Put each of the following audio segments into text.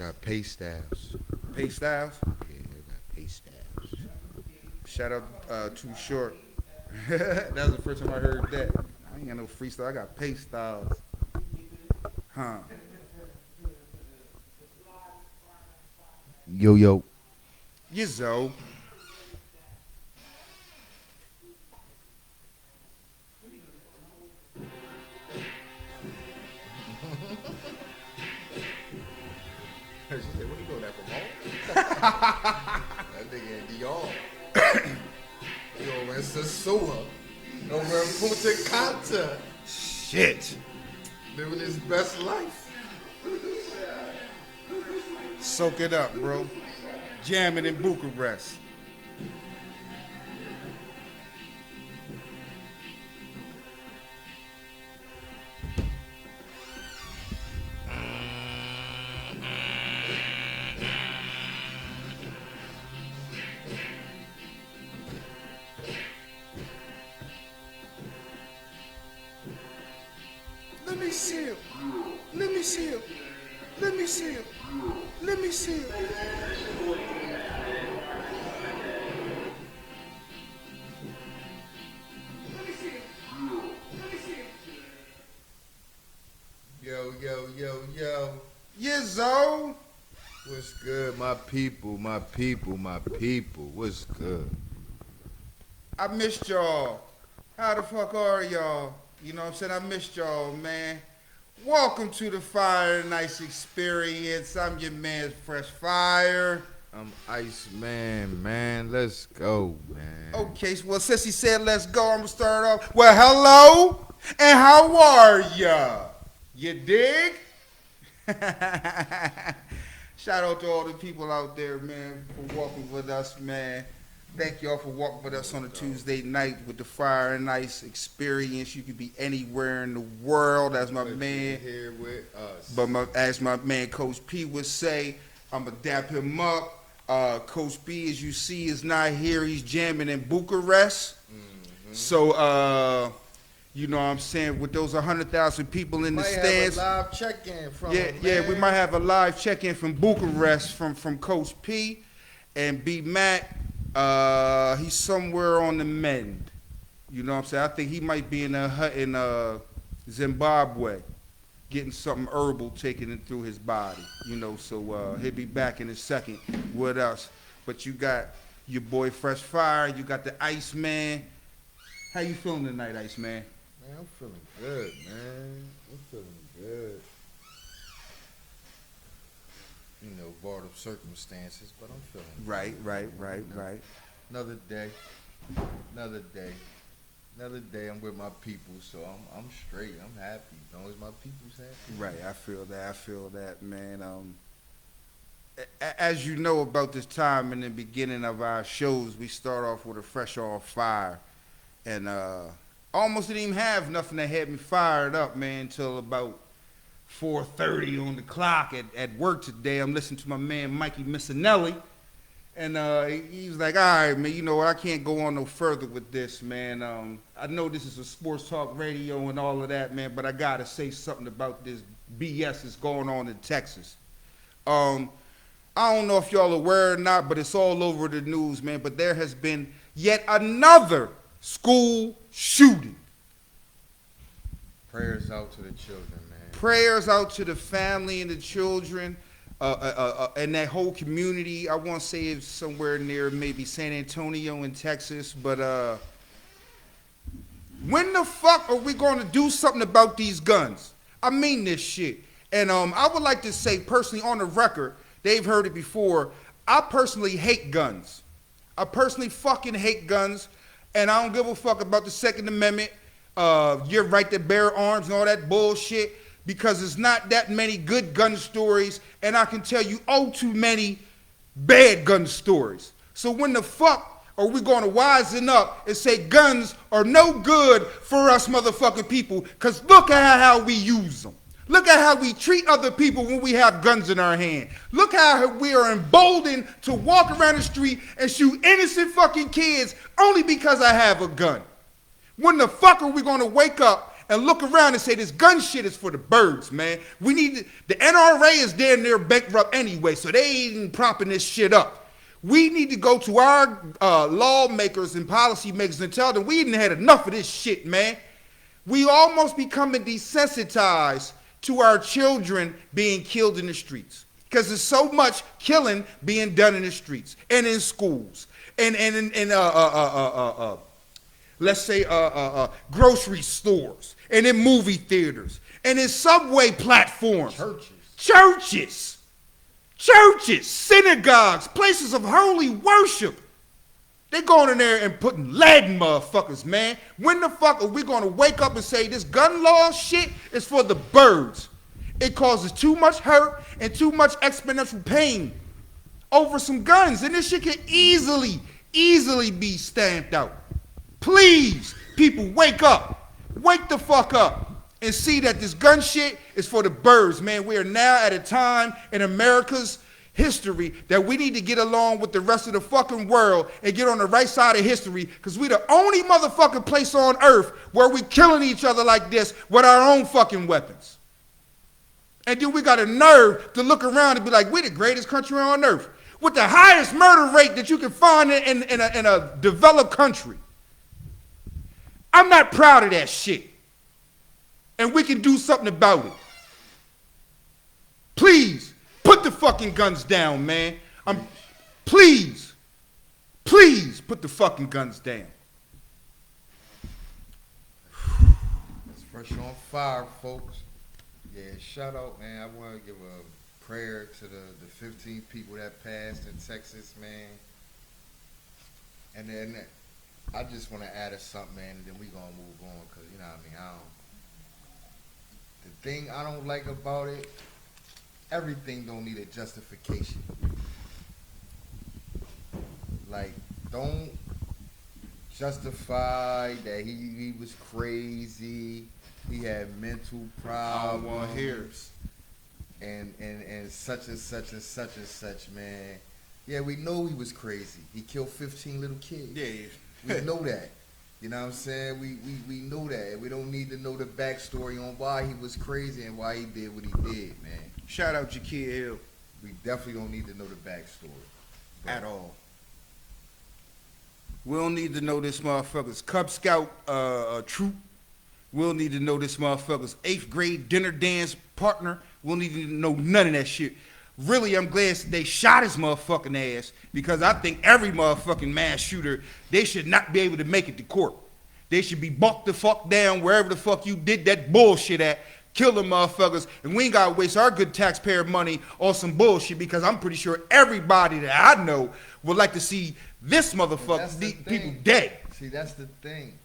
Got pay styles. Pay Styles. Yeah, I got pay styles. Shout out Too Short. That was the first time I heard that. I ain't got no freestyle. I got Pay Styles. Huh. Yo, yo. Yizzo. She said, what you doing that from home? That nigga in Dior. Yo, man, Sasua. Over in Punta Cana. Shit. Living his best life. Soak it up, bro. Jamming in Bucharest. Let me see him. Let me see him. Let me see him. Let me see him. Yo, yo, yo, yo. Yizzo. What's good, my people, my people, my people? What's good? I missed y'all. How the fuck are y'all? You know what I'm saying? I missed y'all, man. Welcome to the Fire and Ice Experience. I'm your man, Fresh Fire. I'm Iceman, man. Let's go, man. Okay, well, since he said let's go, I'm going to start off. Well, hello, and how are ya? You dig? Shout out to all the people out there, man, for walking with us, man. Thank y'all for walking with us on a Tuesday night with the Fire and Ice Experience. You could be anywhere in the world, as my man. Here with us. But as my man Coach P would say, I'm going to dap him up. Coach P, as you see, is not here. He's jamming in Bucharest. Mm-hmm. So, you know what I'm saying, with those 100,000 people in the stands. Have a live check-in from yeah, him, yeah, man. we might have a live check-in from Bucharest from Coach P. And B. Mac, he's somewhere on the mend. You know what I'm saying? I think he might be in a hut in Zimbabwe, getting something herbal taken in through his body. You know, so he'll be back in a second with us. But you got your boy Fresh Fire. You got the Iceman. How you feeling tonight, Iceman? Man, I'm feeling good, man. I'm feeling good. You know, barred of circumstances, but I'm feeling Right, good. right. Another day. Another day I'm with my people, so I'm straight. I'm happy. As long as my people's happy. Right, I feel that, man. As you know about this time in the beginning of our shows, we start off with a fresh off fire. And almost didn't even have nothing that had me fired up, man, until about 4:30 on the clock at work today. I'm listening to my man Mikey Missinelli. And he was like, all right, man, you know what? I can't go on no further with this, man. I know this is a sports talk radio and all of that, man, but I got to say something about this BS that's going on in Texas. I don't know if y'all aware or not, but it's all over the news, man. But there has been yet another school shooting. Prayers out to the children, man. Prayers out to the family and the children. And that whole community. I want to say it's somewhere near maybe San Antonio in Texas, but when the fuck are we going to do something about these guns? I mean this shit. And I would like to say personally on the record, they've heard it before, I personally hate guns. I personally fucking hate guns, and I don't give a fuck about the Second Amendment, your right to bear arms and all that bullshit. Because there's not that many good gun stories, and I can tell you too many bad gun stories. So when the fuck are we going to wisen up and say guns are no good for us motherfucking people? Because look at how we use them. Look at how we treat other people when we have guns in our hand. Look how we are emboldened to walk around the street and shoot innocent fucking kids only because I have a gun. When the fuck are we going to wake up and look around and say this gun shit is for the birds, man. We need the NRA is damn near bankrupt anyway, so they ain't propping this shit up. We need to go to our lawmakers and policymakers and tell them we done had enough of this shit, man. We almost becoming desensitized to our children being killed in the streets. Because there's so much killing being done in the streets and in schools and let's say grocery stores and in movie theaters and in subway platforms. Churches, synagogues, places of holy worship. They going in there and putting lead in motherfuckers, man. When the fuck are we going to wake up and say this gun law shit is for the birds? It causes too much hurt and too much exponential pain over some guns. And this shit can easily be stamped out. Please, people, wake up. Wake the fuck up and see that this gun shit is for the birds, man. We are now at a time in America's history that we need to get along with the rest of the fucking world and get on the right side of history, because we the only motherfucking place on earth where we killing each other like this with our own fucking weapons. And then we got a nerve to look around and be like, we're the greatest country on earth with the highest murder rate that you can find in a developed country. I'm not proud of that shit. And we can do something about it. Please, put the fucking guns down, man. Please, put the fucking guns down. It's fresh on fire, folks. Yeah, shout out, man. I want to give a prayer to the 15 people that passed in Texas, man. And then I just want to add something, man, and then we going to move on, because, you know what I mean, the thing I don't like about it, everything don't need a justification. Like, don't justify that he was crazy, he had mental problems. I don't want to hear and such and such and such and such, man. Yeah, we know he was crazy. He killed 15 little kids. Yeah. We know that. You know what I'm saying? We know that. We don't need to know the backstory on why he was crazy and why he did what he did, man. Shout out Jakir Hill. We definitely don't need to know the backstory. At all. We don't need to know this motherfucker's Cub Scout troop. We don't need to know this motherfucker's 8th grade dinner dance partner. We don't need to know none of that shit. Really, I'm glad they shot his motherfucking ass, because I think every motherfucking mass shooter, they should not be able to make it to court. They should be bucked the fuck down wherever the fuck you did that bullshit at. Kill them motherfuckers, and we ain't gotta waste our good taxpayer money on some bullshit, because I'm pretty sure everybody that I know would like to see this motherfucker, people dead. See, that's the thing.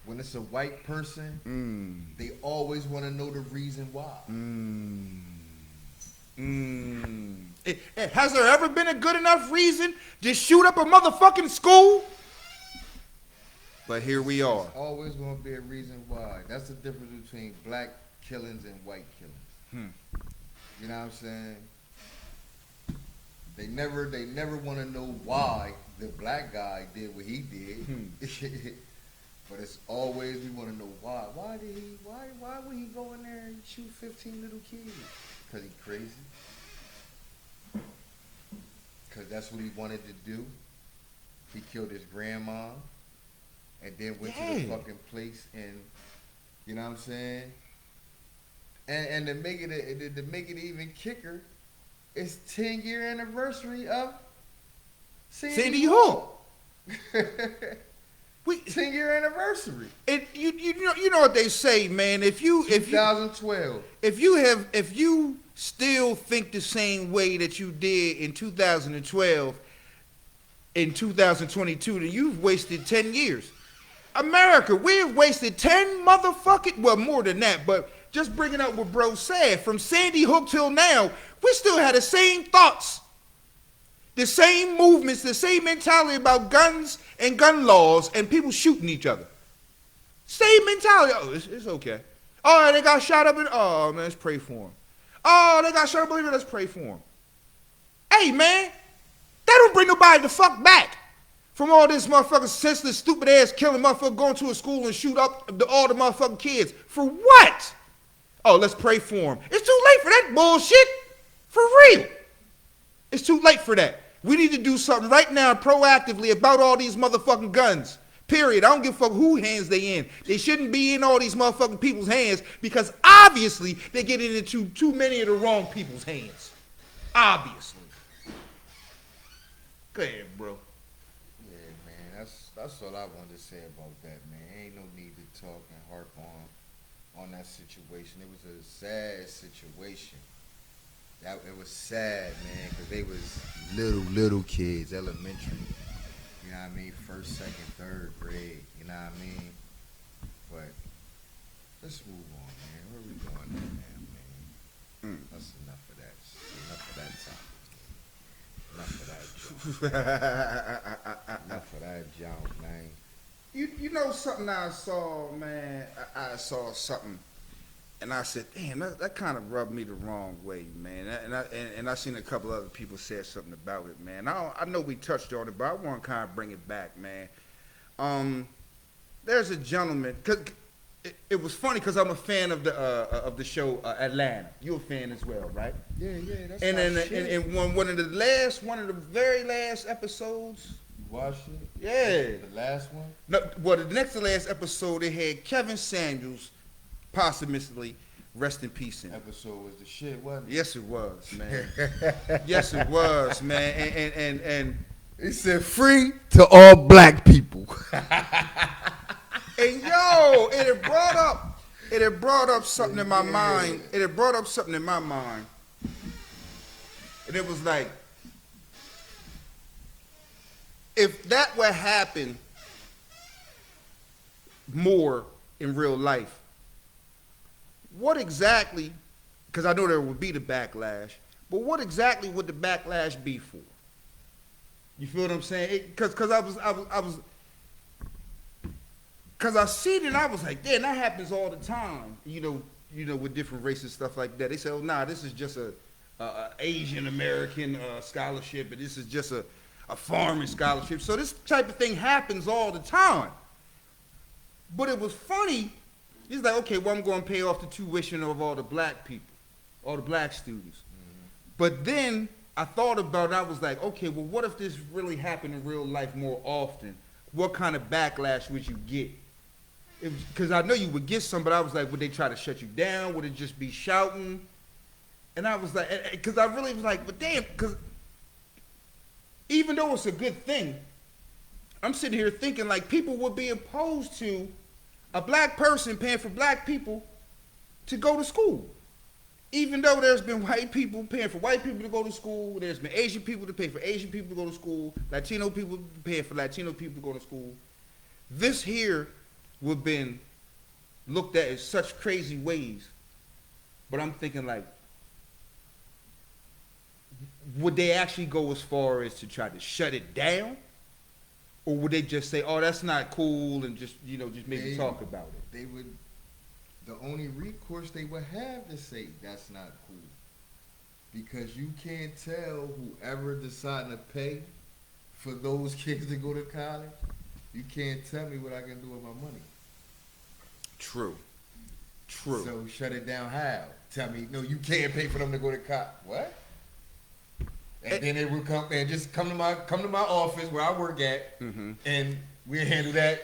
When it's a white person, they always want to know the reason why. Has there ever been a good enough reason to shoot up a motherfucking school? But here we are. There's always going to be a reason why. That's the difference between black killings and white killings. You know what I'm saying? They never want to know why the black guy did what he did. But it's always, we want to know why. Why would he go in there and shoot 15 little kids? Because he's crazy. Because that's what he wanted to do. He killed his grandma and then went to the fucking place, and you know what I'm saying? And to make it even kicker, it's 10-year anniversary of Sandy Hook. 10-year anniversary. You know what they say, man. If you 2012. If you still think the same way that you did in 2012, in 2022, then you've wasted 10 years. America, we have wasted 10 motherfucking, well, more than that, but just bringing up what bro said, from Sandy Hook till now, we still had the same thoughts, the same movements, the same mentality about guns and gun laws and people shooting each other. Same mentality. Oh, it's okay. Oh, they got shot up in, oh, man, let's pray for them. Oh, they got shot up in, let's pray for them. Hey, man, that don't bring nobody the fuck back From all this motherfucking senseless, stupid ass killing motherfucker going to a school and shoot up all the motherfucking kids. For what? Oh, let's pray for him. It's too late for that bullshit. For real. It's too late for that. We need to do something right now proactively about all these motherfucking guns. Period. I don't give a fuck who hands they in. They shouldn't be in all these motherfucking people's hands because obviously they get it into too many of the wrong people's hands. Obviously. Go ahead, bro. Yeah, man, that's all I wanted to say about that, man. Ain't no need to talk and harp on that situation. It was a sad situation. It was sad, man, because they was little kids, elementary. You know what I mean? First, second, third grade. You know what I mean? But let's move on, man. Where we going now, man? That's enough of that. Enough of that topic. Enough of that junk, man. You know something I saw, man? I saw something, and I said, damn, that kind of rubbed me the wrong way, man. And I seen a couple other people said something about it, man. I know we touched on it, but I want to kind of bring it back, man. There's a gentleman, cause it was funny because I'm a fan of the show Atlanta. You're a fan as well, right? Yeah, that's and one of the very last episodes. You watched it? Yeah. The last one? No, well, the next to last episode, they had Kevin Samuels, posthumously, rest in peace him. Episode was the shit, wasn't it? Yes, it was, man. Yes, it was, man. And he said free to all black people. And yo, it had brought up something in my mind. It had brought up something in my mind. And it was like, if that would happen more in real life, what exactly, because I know there would be the backlash, but what exactly would the backlash be for? You feel what I'm saying? Because I seen it and I was like, damn, that happens all the time, you know, with different races, stuff like that. They say, oh, nah, this is just a Asian American scholarship, and this is just a farming scholarship. So this type of thing happens all the time. But it was funny. It's like, okay, well, I'm going to pay off the tuition of all the black people, all the black students. Mm-hmm. But then I thought about it. I was like, okay, well, what if this really happened in real life more often? What kind of backlash would you get? Because I know you would get some, but I was like, would they try to shut you down? Would it just be shouting? And I was like, because I really was like, but damn, because even though it's a good thing, I'm sitting here thinking like people would be opposed to a black person paying for black people to go to school. Even though there's been white people paying for white people to go to school, there's been Asian people to pay for Asian people to go to school, Latino people paying for Latino people to go to school. This here would have been looked at in such crazy ways. But I'm thinking like, would they actually go as far as to try to shut it down? Or would they just say, oh, that's not cool, and just, just maybe talk about it? They would, the only recourse they would have to say that's not cool. Because you can't tell whoever deciding to pay for those kids to go to college, you can't tell me what I can do with my money. True. So shut it down how? Tell me, no, you can't pay for them to go to college. What? And then it would come and just come to my office where I work at, mm-hmm. and we'll handle that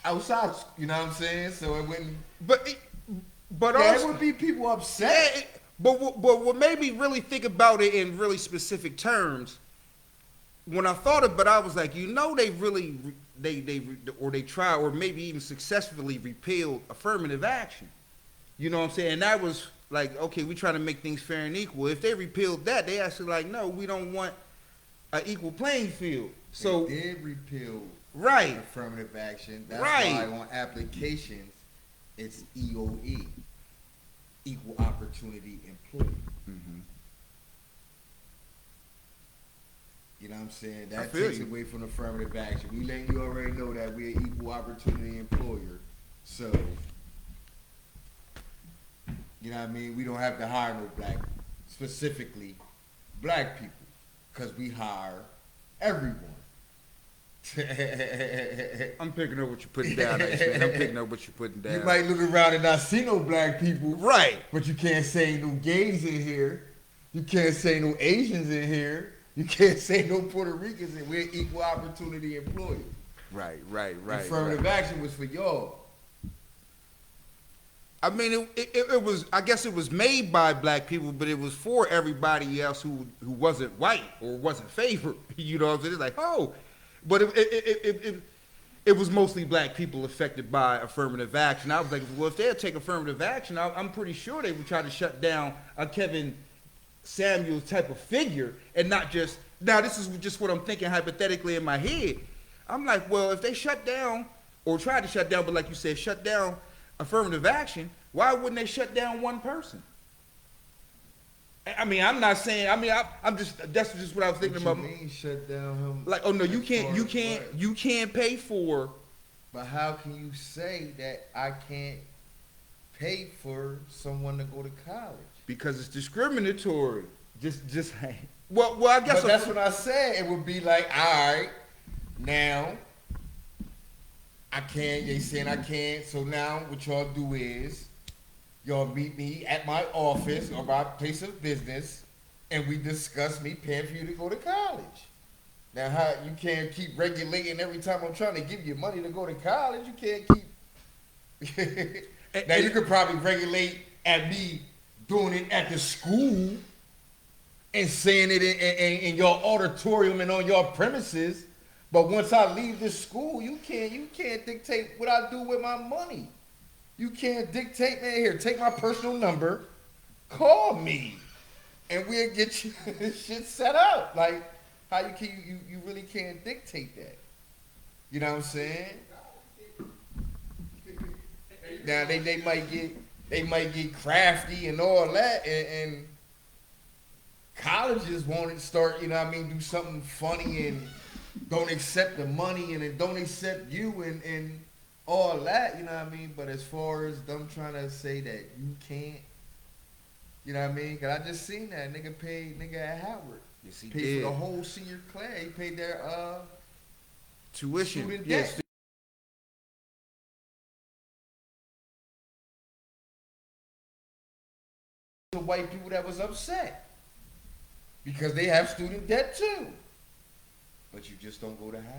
outside. You know what I'm saying? So it wouldn't. But also, there would be people upset. But what made me really think about it in really specific terms, when I thought of it, I was like, they really they try or maybe even successfully repealed affirmative action. You know what I'm saying? And that was like, okay, we try to make things fair and equal. If they repealed that, they actually like, no, we don't want an equal playing field. So they did repeal right affirmative action. That's right. Why on applications it's EOE, equal opportunity employee. Mm-hmm. You know what I'm saying? That takes away from affirmative action. We letting you already know that we're an equal opportunity employer. So you know what I mean? We don't have to hire no specifically black people, because we hire everyone. I'm picking up what you're putting down, Ice Man. I'm picking up what you're putting down. You might look around and not see no black people. Right. But you can't say no gays in here. You can't say no Asians in here. You can't say no Puerto Ricans in. We're equal opportunity employers. Right. Affirmative action was for y'all. I mean, it was. I guess it was made by black people, but it was for everybody else who wasn't white or wasn't favored. You know what I'm saying? It's like, oh, but it was mostly black people affected by affirmative action. I was like, well, if they'd take affirmative action, I'm pretty sure they would try to shut down a Kevin Samuels type of figure, and not just. Now, this is just what I'm thinking hypothetically in my head. I'm like, well, if they shut down or tried to shut down, but like you said, shut down affirmative action, why wouldn't they shut down one person? I mean, I'm not saying. I mean, I'm just. That's just what I was thinking What about. you mean shut down him? Like, oh no, you can't pay for. But how can you say that I can't pay for someone to go to college? Because it's discriminatory. Just. Well, I guess. But that's what I said. It would be like, all right, now I can't. They saying I can't. So now what y'all do is y'all meet me at my office or my place of business, and we discuss me paying for you to go to college. Now, how you can't keep regulating every time I'm trying to give you money to go to college? You can't keep. Now you could probably regulate at me doing it at the school and saying it in your auditorium and on your premises. But once I leave this school, you can't dictate what I do with my money. You can't dictate, man, here, take my personal number, call me, and we'll get you this shit set up. Like, how you really can't dictate that. You know what I'm saying? Now they might get crafty and all that, and colleges want to start, you know what I mean, do something funny and don't accept the money and then don't accept you and all that, you know what I mean? But as far as them trying to say that you can't, you know what I mean? Cause I just seen that nigga paid at Howard. Yes, he paid did. for the whole senior class. He paid their tuition. student Yes. debt. The white people that was upset because they have student debt too. But you just don't go to Howard.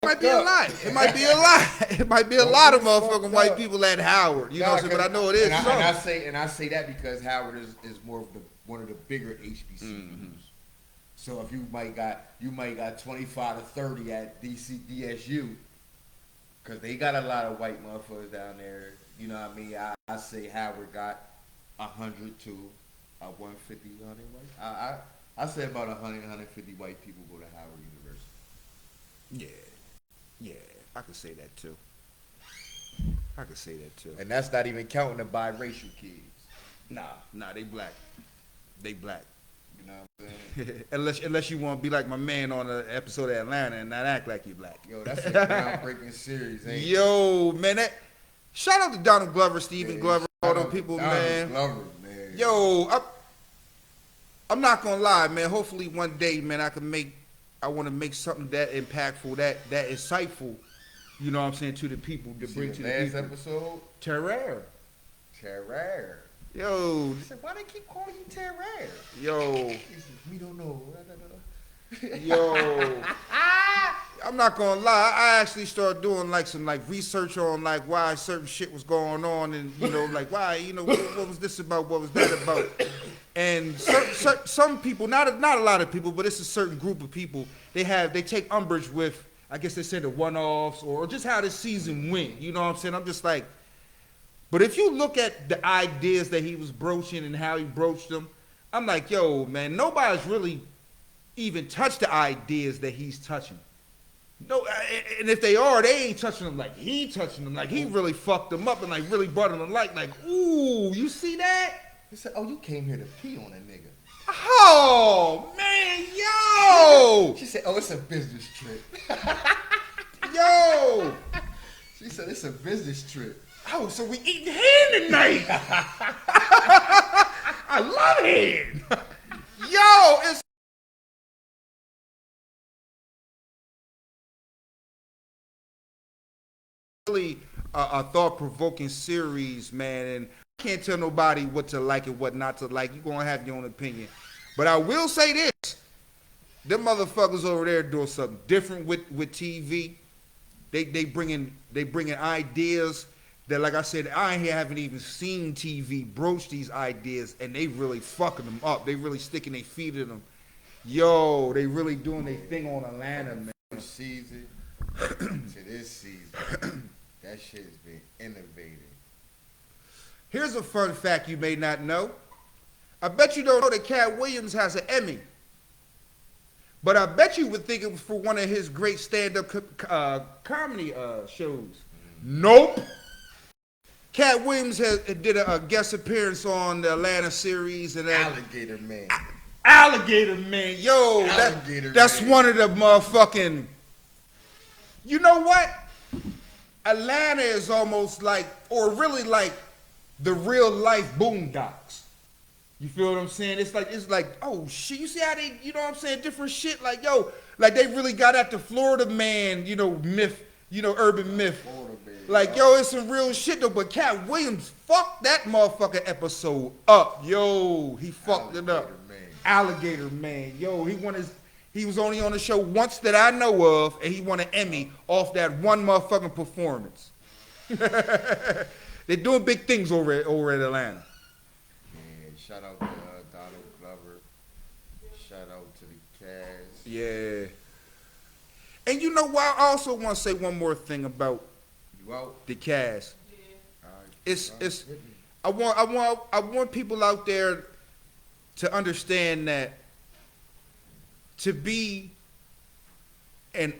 It might be a lot. It might be a lot. It might be a lot of motherfucking white people at Howard. You know what I'm saying? But I know it is. And I say that because Howard is more of one of the bigger HBCUs. Mm-hmm. So if you might got 25 to 30 at DSU, because they got a lot of white motherfuckers down there. You know what I mean? I say Howard got 100 to 150, 100 white. I say about 100, 150 white people go to Howard University. Yeah, I could say that too. And that's not even counting the biracial kids. Nah, they black. They black. You know what I'm saying? unless you want to be like my man on an episode of Atlanta and not act like you black. Yo, that's a groundbreaking series, ain't it? Yo, man, shout out to Donald Glover, Stephen Glover, all them people, man. Glover, man. Yo, I'm not gonna lie, man. Hopefully one day, man, I want to make something that impactful, that insightful, you know what I'm saying, to the people, to bring to the people. Last episode? Terror. Yo. I said, why they keep calling you Terror? Yo. He said, we don't know. Yo. I'm not gonna lie. I actually started doing some research on why certain shit was going on, and why what was this about, what was that about, and some people, not a lot of people, but it's a certain group of people. They take umbrage with, I guess they say, the one-offs or just how this season went. You know what I'm saying? I'm just like, but if you look at the ideas that he was broaching and how he broached them, I'm like, yo, man, nobody's really even touched the ideas that he's touching. No, and if they are, they ain't touching them like he touching them. Like he really fucked them up and really brought them to light. Like, ooh, you see that? He said, oh, you came here to pee on a nigga. Oh, man, yo! She said, oh, it's a business trip. Yo. She said it's a business trip. Oh, so we eating hen tonight. I love hen. Yo, it's really a thought-provoking series, man, and I can't tell nobody what to like and what not to like. You're gonna have your own opinion. But I will say this. Them motherfuckers over there doing something different with TV. They bringing ideas that, like I said, I haven't even seen TV broach these ideas, and they really fucking them up. They really sticking their feet in them. Yo, they really doing their thing on Atlanta, man. First season to this season, that shit has been innovative. Here's a fun fact you may not know. I bet you don't know that Cat Williams has an Emmy. But I bet you would think it was for one of his great stand-up comedy shows. Nope. Cat Williams did a guest appearance on the Atlanta series. And Alligator Man. Alligator Man. Yo, that's Man. one of the motherfucking... You know what? Atlanta is almost like, or really like, the real-life Boondocks. You feel what I'm saying? It's like, oh shit, you see how they, you know what I'm saying, different shit, like, yo, like they really got at the Florida man, you know, myth, you know, urban myth. Like, yo, it's some real shit though, but Cat Williams fucked that motherfucking episode up. Yo, he fucked it up. Alligator Man. Yo, he was only on the show once that I know of, and he won an Emmy off that one motherfucking performance. They're doing big things over at Atlanta. Shout out to Donald Glover. Shout out to the cast. Yeah. And you know what? I also want to say one more thing about the cast. It's I want people out there to understand that to be a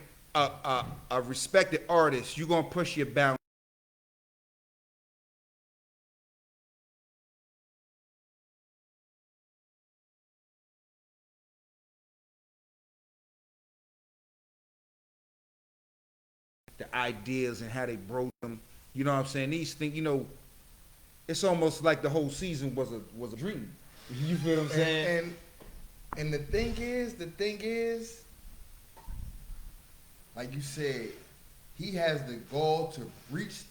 respected artist, you're gonna push your boundaries. The ideas and how they broke them. You know what I'm saying? These things, you know, it's almost like the whole season was a dream. You feel what I'm saying? And the thing is, like you said, he has the gall to reach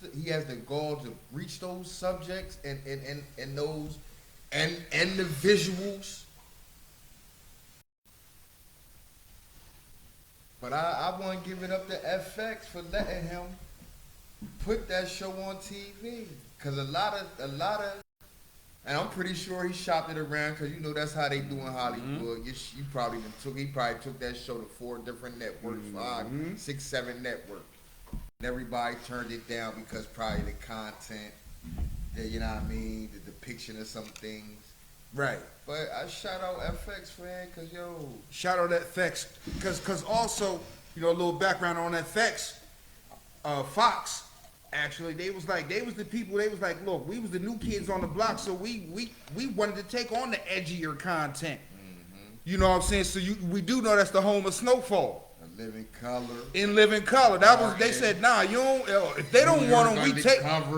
those subjects and those and the visuals. But I want to give it up to FX for letting him put that show on TV. Cause a lot of, and I'm pretty sure he shopped it around. Cause you know that's how they do in Hollywood. Mm-hmm. He probably took that show to 4 different networks, 5, 6, 7 networks. And everybody turned it down because probably the content, you know what I mean, the depiction of some things. Right. But I shout out FX, man, cause yo. Shout out FX, cause also, you know, a little background on FX. Fox, actually, they was the people. They was like, look, we was the new kids on the block, so we wanted to take on the edgier content. Mm-hmm. You know what I'm saying? So we do know that's the home of Snowfall. Living Color. In Living Color. That was, they said, nah, you don't, if they don't want them,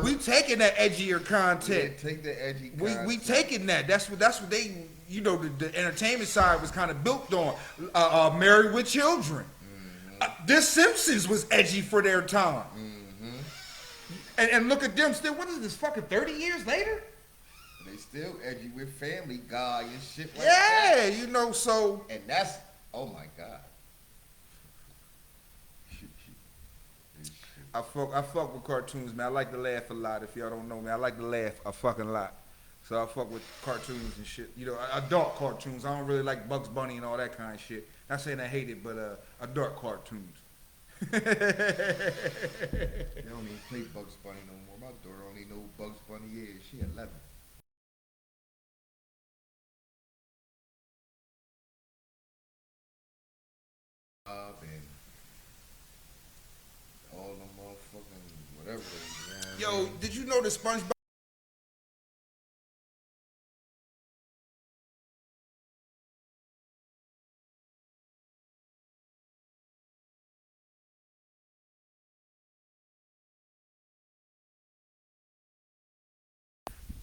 we taking that edgier content. Yeah, take the edgy content. We taking that. That's what they, you know, the entertainment side was kind of built on. Married with Children. Mm-hmm. This Simpsons was edgy for their time. Mm-hmm. And look at them still, what is this, fucking 30 years later? They still edgy with Family Guy and shit like that. Yeah, you know, so. And that's, oh my God. I fuck with cartoons, man. I like to laugh a lot. If y'all don't know me, I like to laugh a fucking lot. So I fuck with cartoons and shit. You know, adult cartoons. I don't really like Bugs Bunny and all that kind of shit. Not saying I hate it, but adult cartoons. They don't even play Bugs Bunny no more. My daughter only know who Bugs Bunny is. She 11. And all the motherfucking whatever. Yo, did you know the SpongeBob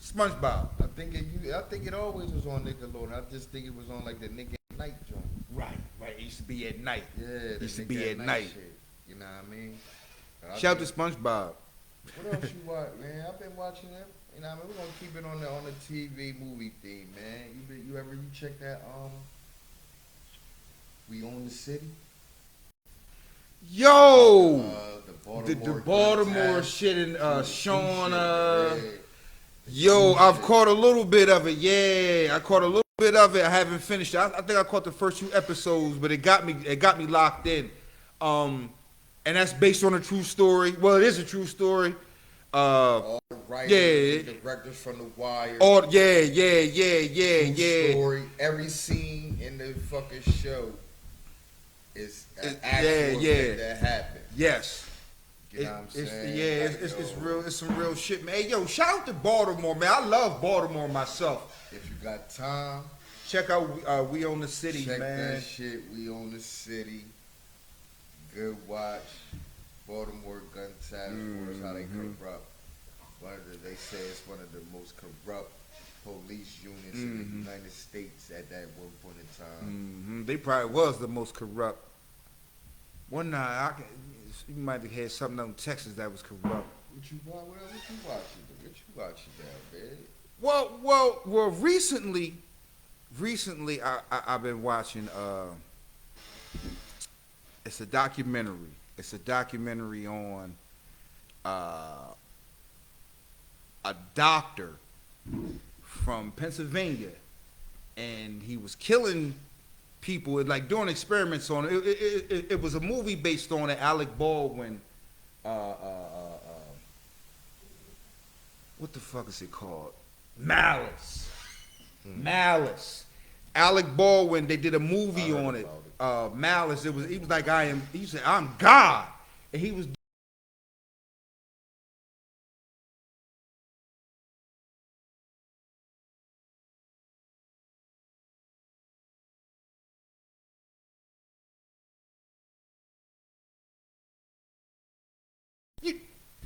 SpongeBob. I think it always was on Nickelodeon. I just think it was on like the Nick at Night joint. Right. It used to be at night. Yeah, It the used to Nick be at night. shit. You know what I mean? But I Shout out to think- SpongeBob. What else you watch, man? I've been watching it. You know what I mean? We're gonna keep it on the TV movie theme, man. You check that We Own the City? Yo, The the Baltimore, Baltimore shit and Sean. Yeah. Yo, I've caught a little bit of it. Yeah, I caught a little bit of it. I haven't finished it. I think I caught the first 2 episodes, but it got me locked in. And that's based on a true story. Well, it is a true story. All the writers, yeah. the directors from The Wire. All True yeah. story. Every scene in the fucking show is an Yeah, actual yeah. thing that happened. Yes. You know what I'm saying? It's real. It's some real shit, man. Hey, yo, shout out to Baltimore, man. I love Baltimore myself. If you got time, Check out We Own the City, check man. that shit. We Own the City. Good watch. Baltimore Gun Task Force, how they corrupt. They say it's one of the most corrupt police units in the United States at that one point in time. They probably was the most corrupt. One night, you might have had something out in Texas that was corrupt. What you watching now, man? Well. Recently, I've been watching. It's a documentary. It's a documentary on a doctor from Pennsylvania, and he was killing people, like doing experiments on it. It was a movie based on it. Alec Baldwin. What the fuck is it called? Malice. Malice. Alec Baldwin. They did a movie on it. Malice. He was like, he said, I'm God, and he was.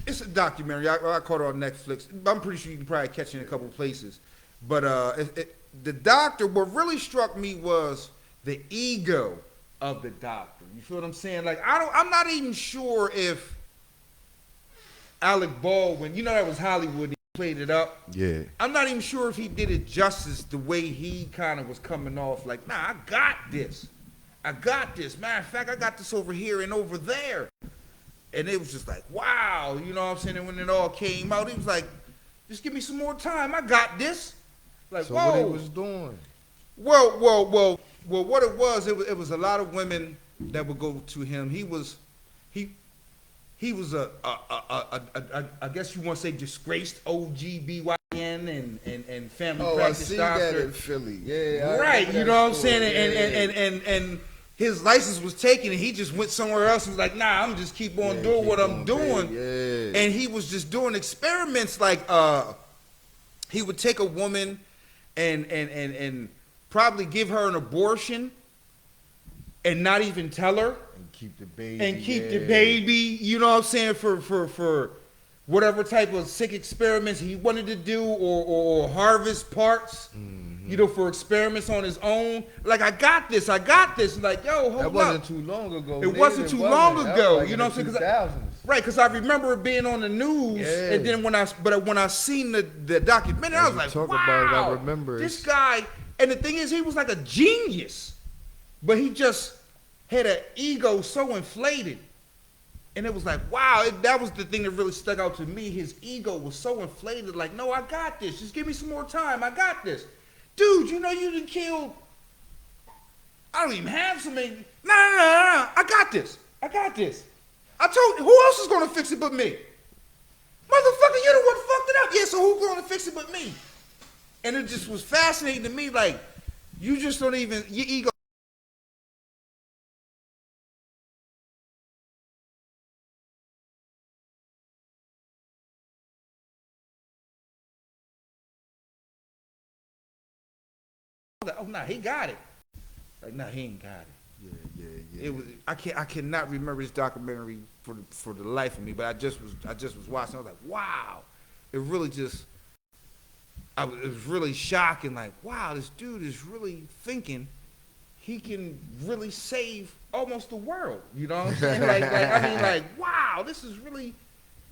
It's a documentary. I caught it on Netflix. I'm pretty sure you can probably catch it in a couple places. But the doctor, what really struck me was the ego of the doctor. You feel what I'm saying? Like I'm not even sure if Alec Baldwin, that was Hollywood, he played it up. Yeah. I'm not even sure if he did it justice the way he kind of was coming off. Like, nah, I got this. Matter of fact, I got this over here and over there. And it was just like, wow, you know what I'm saying? And when it all came out, he was like, just give me some more time. I got this. Like, So whoa. what he was doing? Well, what it was a lot of women that would go to him. He was a I guess you want to say disgraced OGBYN and family practice I see doctor. that in Philly. Yeah. Right, you know what I'm saying? And his license was taken and he just went somewhere else and was like, nah, I'm just keep on doing what I'm doing. Yeah. And he was just doing experiments like he would take a woman and probably give her an abortion and not even tell her. And keep the baby. The baby, you know what I'm saying, for whatever type of sick experiments he wanted to do or harvest parts. For experiments on his own. Like, I got this. Like, yo, hold up. That wasn't too long ago. It wasn't too long ago. Like you know what I'm saying? Right. Because I remember it being on the news, Yeah. and then when I seen the documentary, I was like, talk wow, about it, I remember this guy. And the thing is, he was like a genius, but he just had an ego so inflated. And it was like, wow, that was the thing that really stuck out to me. His ego was so inflated, like, no, I got this. Just give me some more time. I got this. Dude, you done killed, I don't even have so many. No. I got this. I told you, who else is going to fix it but me? Motherfucker, you're the one fucked it up. Yeah, so who's going to fix it but me? And it just was fascinating to me, like, you just don't even, your ego. Oh, nah, he got it. Like, nah, he ain't got it. Yeah. It was. I cannot remember this documentary for the life of me. But I just was watching. I was like, wow. It really just. it was really shocking. Like, wow, this dude is really thinking he can really save almost the world. You know what I'm saying? Like, wow, this is really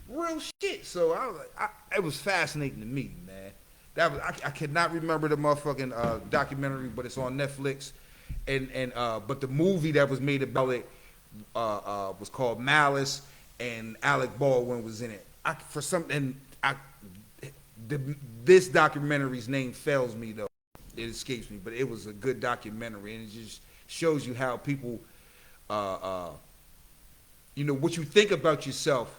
real shit. So I was like, it was fascinating to me, man. That was I cannot remember the motherfucking documentary, but it's on Netflix. And but the movie that was made about it was called Malice, and Alec Baldwin was in it. This documentary's name fails me though. It escapes me, but it was a good documentary, and it just shows you how people, what you think about yourself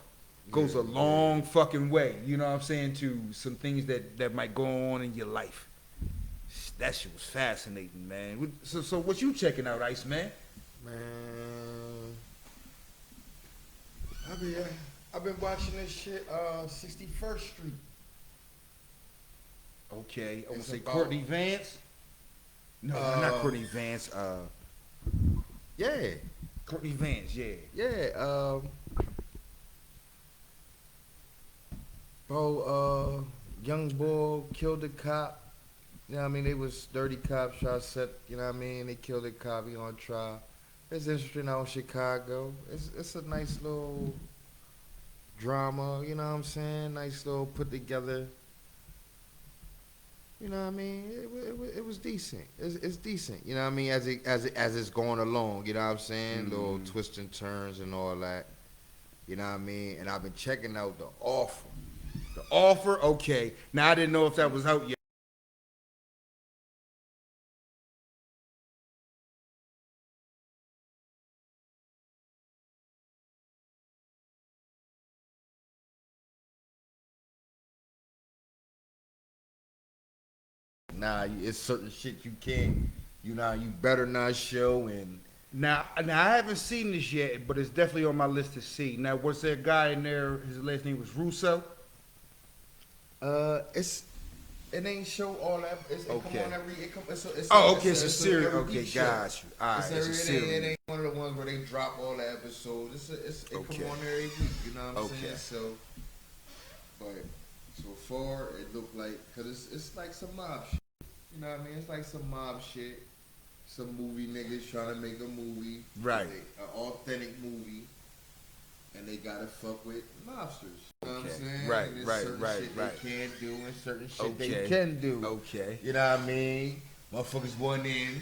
goes a long fucking way. You know what I'm saying? To some things that might go on in your life. That shit was fascinating, man. So what you checking out, Ice Man? Man, I've been watching this shit. 61st Street. Okay, I would It's say about- Courtney Vance. No, not Courtney Vance. Yeah, Courtney Vance, yeah. yeah. Young boy killed a cop. You know what I mean? They was 30 cops shot set. You know what I mean? They killed a cop. He on trial. It's interesting out in Chicago. It's a nice little drama. You know what I'm saying? Nice little put together. You know what I mean? It was decent. It's decent. You know what I mean? As it's going along. You know what I'm saying? Little twists and turns and all that. You know what I mean? And I've been checking out The Offer. The Offer, okay. Now I didn't know if that was out yet. Nah, it's certain shit you can't. You know, you better not show. And Now I haven't seen this yet, but it's definitely on my list to see. Now, was there a guy in there? His last name was Russo. it ain't show all that. It Okay. come on every. It come, it's It's a series. every Okay, week show. got you. All right, it's a It series. ain't one of the ones where they drop all the episodes. It Okay. come on every week. You know what I'm Okay. saying? So far it looked like, cause it's like some mob shit. You know what I mean? It's like some mob shit. Some movie niggas trying to make a movie, Right. An authentic movie, and they gotta fuck with mobsters. You know what I'm Okay. saying? Right, And there's right, certain right, shit right. They can't do and certain shit Okay. they can do. Okay. You know what I mean? Motherfuckers won in.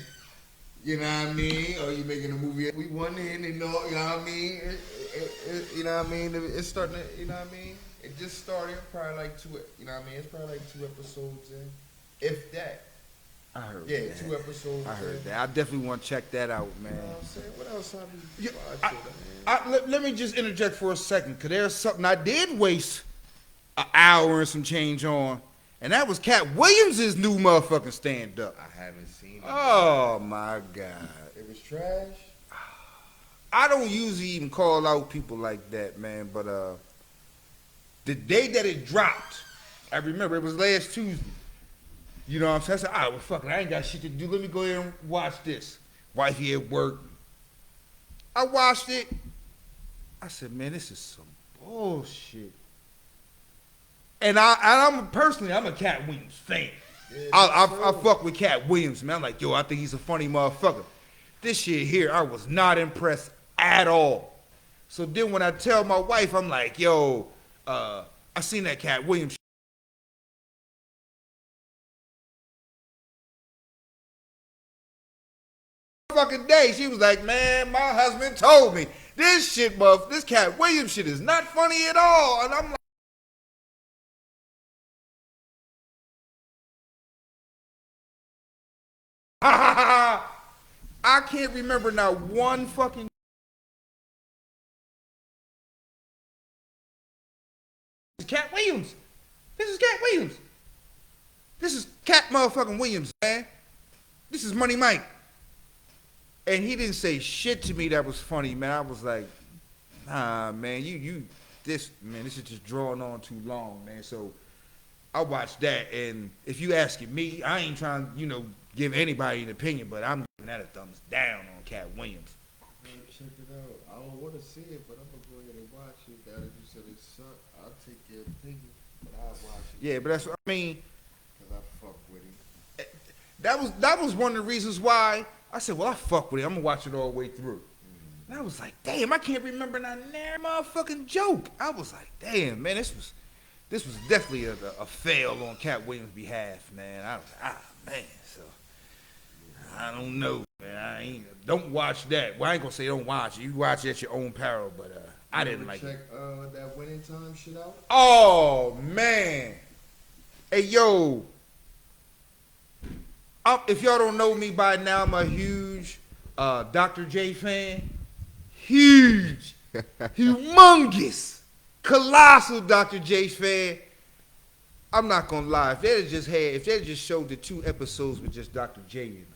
You know what I mean? Or you making a movie? We won in and all. You know what I mean? You know what I mean? It's starting to. You know what I mean? It just started. Probably like two. You know what I mean? It's probably like 2 episodes in, if that. I heard Yeah, that. 2 episodes. I heard in. that. I definitely want to check that out, man. You know what I'm saying? What else I be Yeah, watching, man? Let me just interject for a second, because there's something I did waste an hour and some change on, and that was Cat Williams' new motherfucking stand-up. I haven't seen it. Oh, my God. It was trash. I don't usually even call out people like that, man, but the day that it dropped, I remember it was last Tuesday. You know what I'm saying? I said, all right, well, fuck it, I ain't got shit to do. Let me go ahead and watch this. Wifey at work. I watched it. I said, man, this is some bullshit. And I'm a Cat Williams fan. Yeah, I fuck with Cat Williams, man. I'm like, yo, I think he's a funny motherfucker. This shit here, I was not impressed at all. So then when I tell my wife, I'm like, yo, I seen that Cat Williams fucking day. She was like, man, my husband told me this Cat Williams shit is not funny at all. And I'm like, ha ha ha. I can't remember now one fucking. Cat Williams. This is Cat Williams. This is Cat motherfucking Williams, man. This is Money Mike. And he didn't say shit to me that was funny, man. I was like, nah, man, this is just drawing on too long, man. So I watched that, and if you asking me, I ain't trying to, give anybody an opinion, but I'm giving that a thumbs down on Cat Williams. Man, check it out. I don't want to see it, but I'm gonna go ahead and watch it. Now that you said it sucked, I'll take your opinion, but I'll watch it. Yeah, but that's what I mean. Cause I that was one of the reasons why I said, well, I fuck with it. I'm gonna watch it all the way through. And I was like, damn, I can't remember that motherfucking joke. I was like, damn, man, this was definitely a fail on Cat Williams' behalf, man. I was like, man, so I don't know, man. Don't watch that. Well, I ain't gonna say don't watch it. You watch it at your own peril, but I didn't like check, it. that Winning Time shit out. Oh man, hey yo, if y'all don't know me by now, I'm a huge Dr. J fan. Huge, humongous, colossal Dr. J fan. I'm not gonna lie. If they just showed the 2 episodes with just Dr. J in them,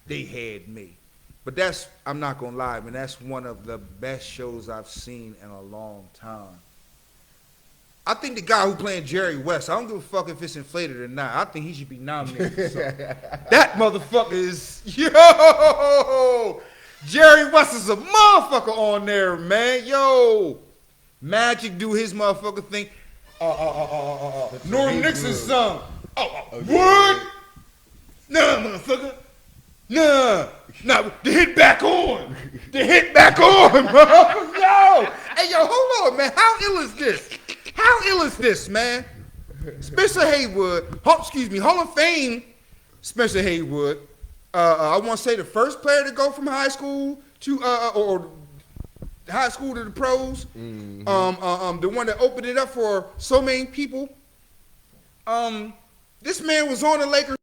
they had me. But I'm not gonna lie, man. That's one of the best shows I've seen in a long time. I think the guy who playing Jerry West, I don't give a fuck if it's inflated or not. I think he should be nominated for something. That motherfucker is, yo! Jerry West is a motherfucker on there, man. Yo! Magic do his motherfucker thing. Norm Nixon's son. What? Nah, motherfucker. Nah. The hit back on. The hit back on, bro. Yo! Hey, yo, hold on, man. How ill is this? How ill is this, man? Spencer Haywood, Hall of Fame Spencer Haywood. I want to say the first player to go from high school to or high school to the pros. Mm-hmm. The one that opened it up for so many people. This man was on the Lakers.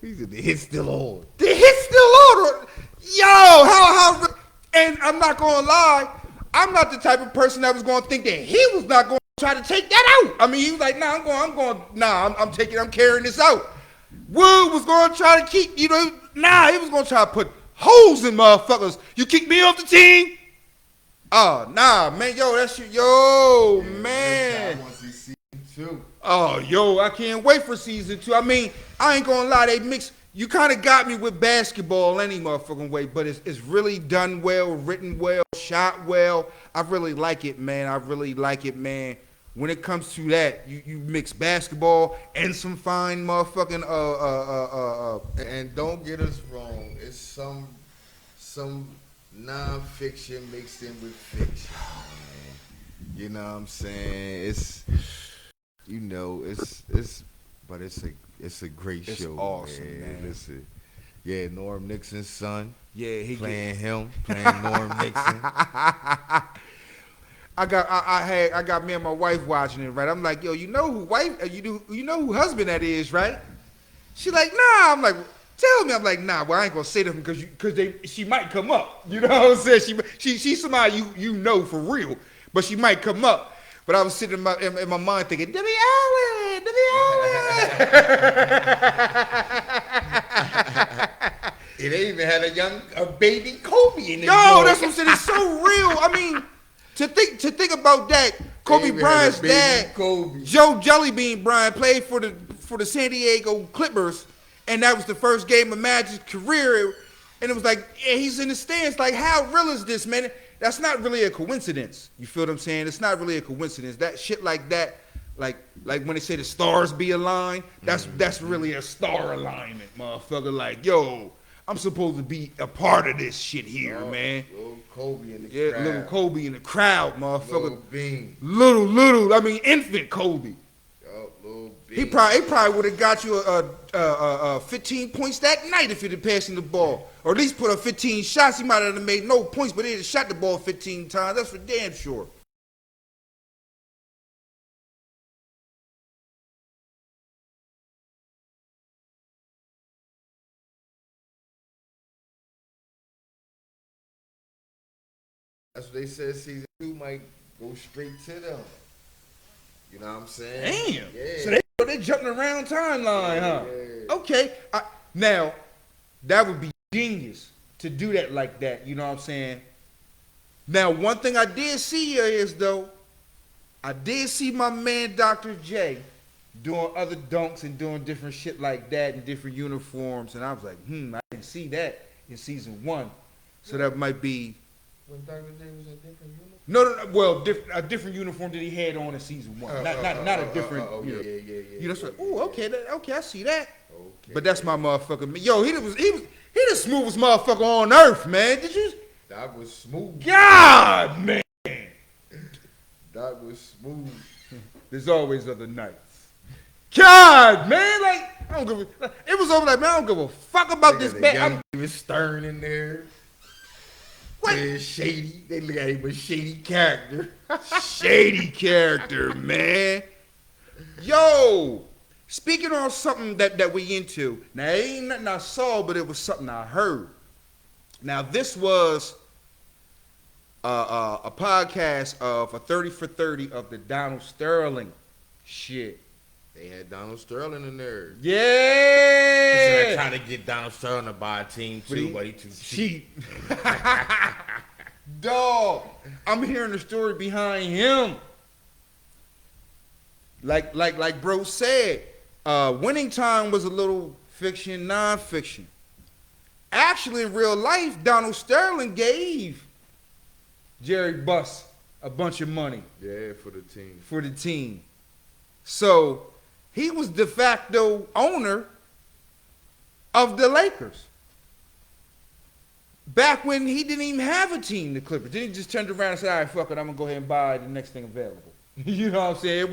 He said the hit's still on. The hit's still on. Yo, how? And I'm not gonna lie, I'm not the type of person that was gonna think that he was not gonna try to take that out. I mean, he was like, I'm carrying this out. Wood was gonna try to keep, he was gonna try to put holes in motherfuckers. You kick me off the team? Oh, nah, man, yo, that shit, man. I want to see season 2. Oh, yo, I can't wait for season 2. I mean, I ain't gonna lie, you kind of got me with basketball any motherfucking way, but it's really done well, written well, shot well. I really like it, man. When it comes to that, you mix basketball and some fine motherfucking And don't get us wrong, it's some non-fiction mixed in with fiction, man. You know what I'm saying? It's a great show. It's awesome, man. Listen, yeah, Norm Nixon's son. Yeah, he playing Norm Nixon. I got me and my wife watching it, right? I'm like, yo, you know who husband that is, right? She like, nah. I'm like, tell me. I'm like, nah. Well, I ain't gonna say that because she might come up. You know what I'm saying? She's somebody you know for real, but she might come up. But I was sitting in my mind thinking, Debbie Allen. It ain't even had a baby Kobe in it. No, that's what I'm saying. It's so real. I mean, to think about that, Kobe Bryant's dad, Kobe. Joe Jellybean Bryant, played for the San Diego Clippers, and that was the first game of Magic's career. And it was like, yeah, he's in the stands. Like, how real is this, man? That's not really a coincidence. You feel what I'm saying? It's not really a coincidence. That shit like that, like when they say the stars be aligned, that's really a star alignment, motherfucker. Like, yo, I'm supposed to be a part of this shit here, man. Little Kobe in the crowd. Little Kobe in the crowd, motherfucker. Little Bean. Infant Kobe. Little Bean. He probably would have got you a 15 points that night if he'd have passed him the ball. Or at least put up 15 shots. He might have made no points, but he'd have shot the ball 15 times. That's for damn sure. That's what they said. Season 2 might go straight to them. You know what I'm saying? Damn. Yeah. So they jumping around timeline, huh? Yeah. Okay. Now, that would be genius to do that like that. You know what I'm saying? Now, one thing I did see here is, though, I did see my man Dr. J doing other dunks and doing different shit like that in different uniforms. And I was like, I didn't see that in season 1. So that might be. When Dr. J was in different uniform? No. Well, a different uniform that he had on in season 1. Not a different. Yeah. You know, so, okay, I see that. Okay. But that's my motherfucker. Yo, he the smoothest motherfucker on earth, man. Did you? That was smooth. God, man. That was smooth. There's always other nights. God, man, like I don't give a. It was over like, man, I don't give a fuck about this man. He was Stern in there. What? Yeah, shady. They look at him as shady character. Shady character, man. Yo, speaking on something that we into. Now, it ain't nothing I saw, but it was something I heard. Now, this was a podcast of a 30 for 30 of the Donald Sterling shit. They had Donald Sterling in there. Yeah. They're trying to get Donald Sterling to buy a team too, but he too cheap. Dog, I'm hearing the story behind him. Like bro said, Winning Time was a little fiction, non-fiction. Actually, in real life, Donald Sterling gave Jerry Buss a bunch of money. Yeah, for the team. So he was de facto owner of the Lakers. Back when he didn't even have a team, the Clippers. Then he just turned around and said, all right, fuck it, I'm going to go ahead and buy the next thing available. You know what I'm saying?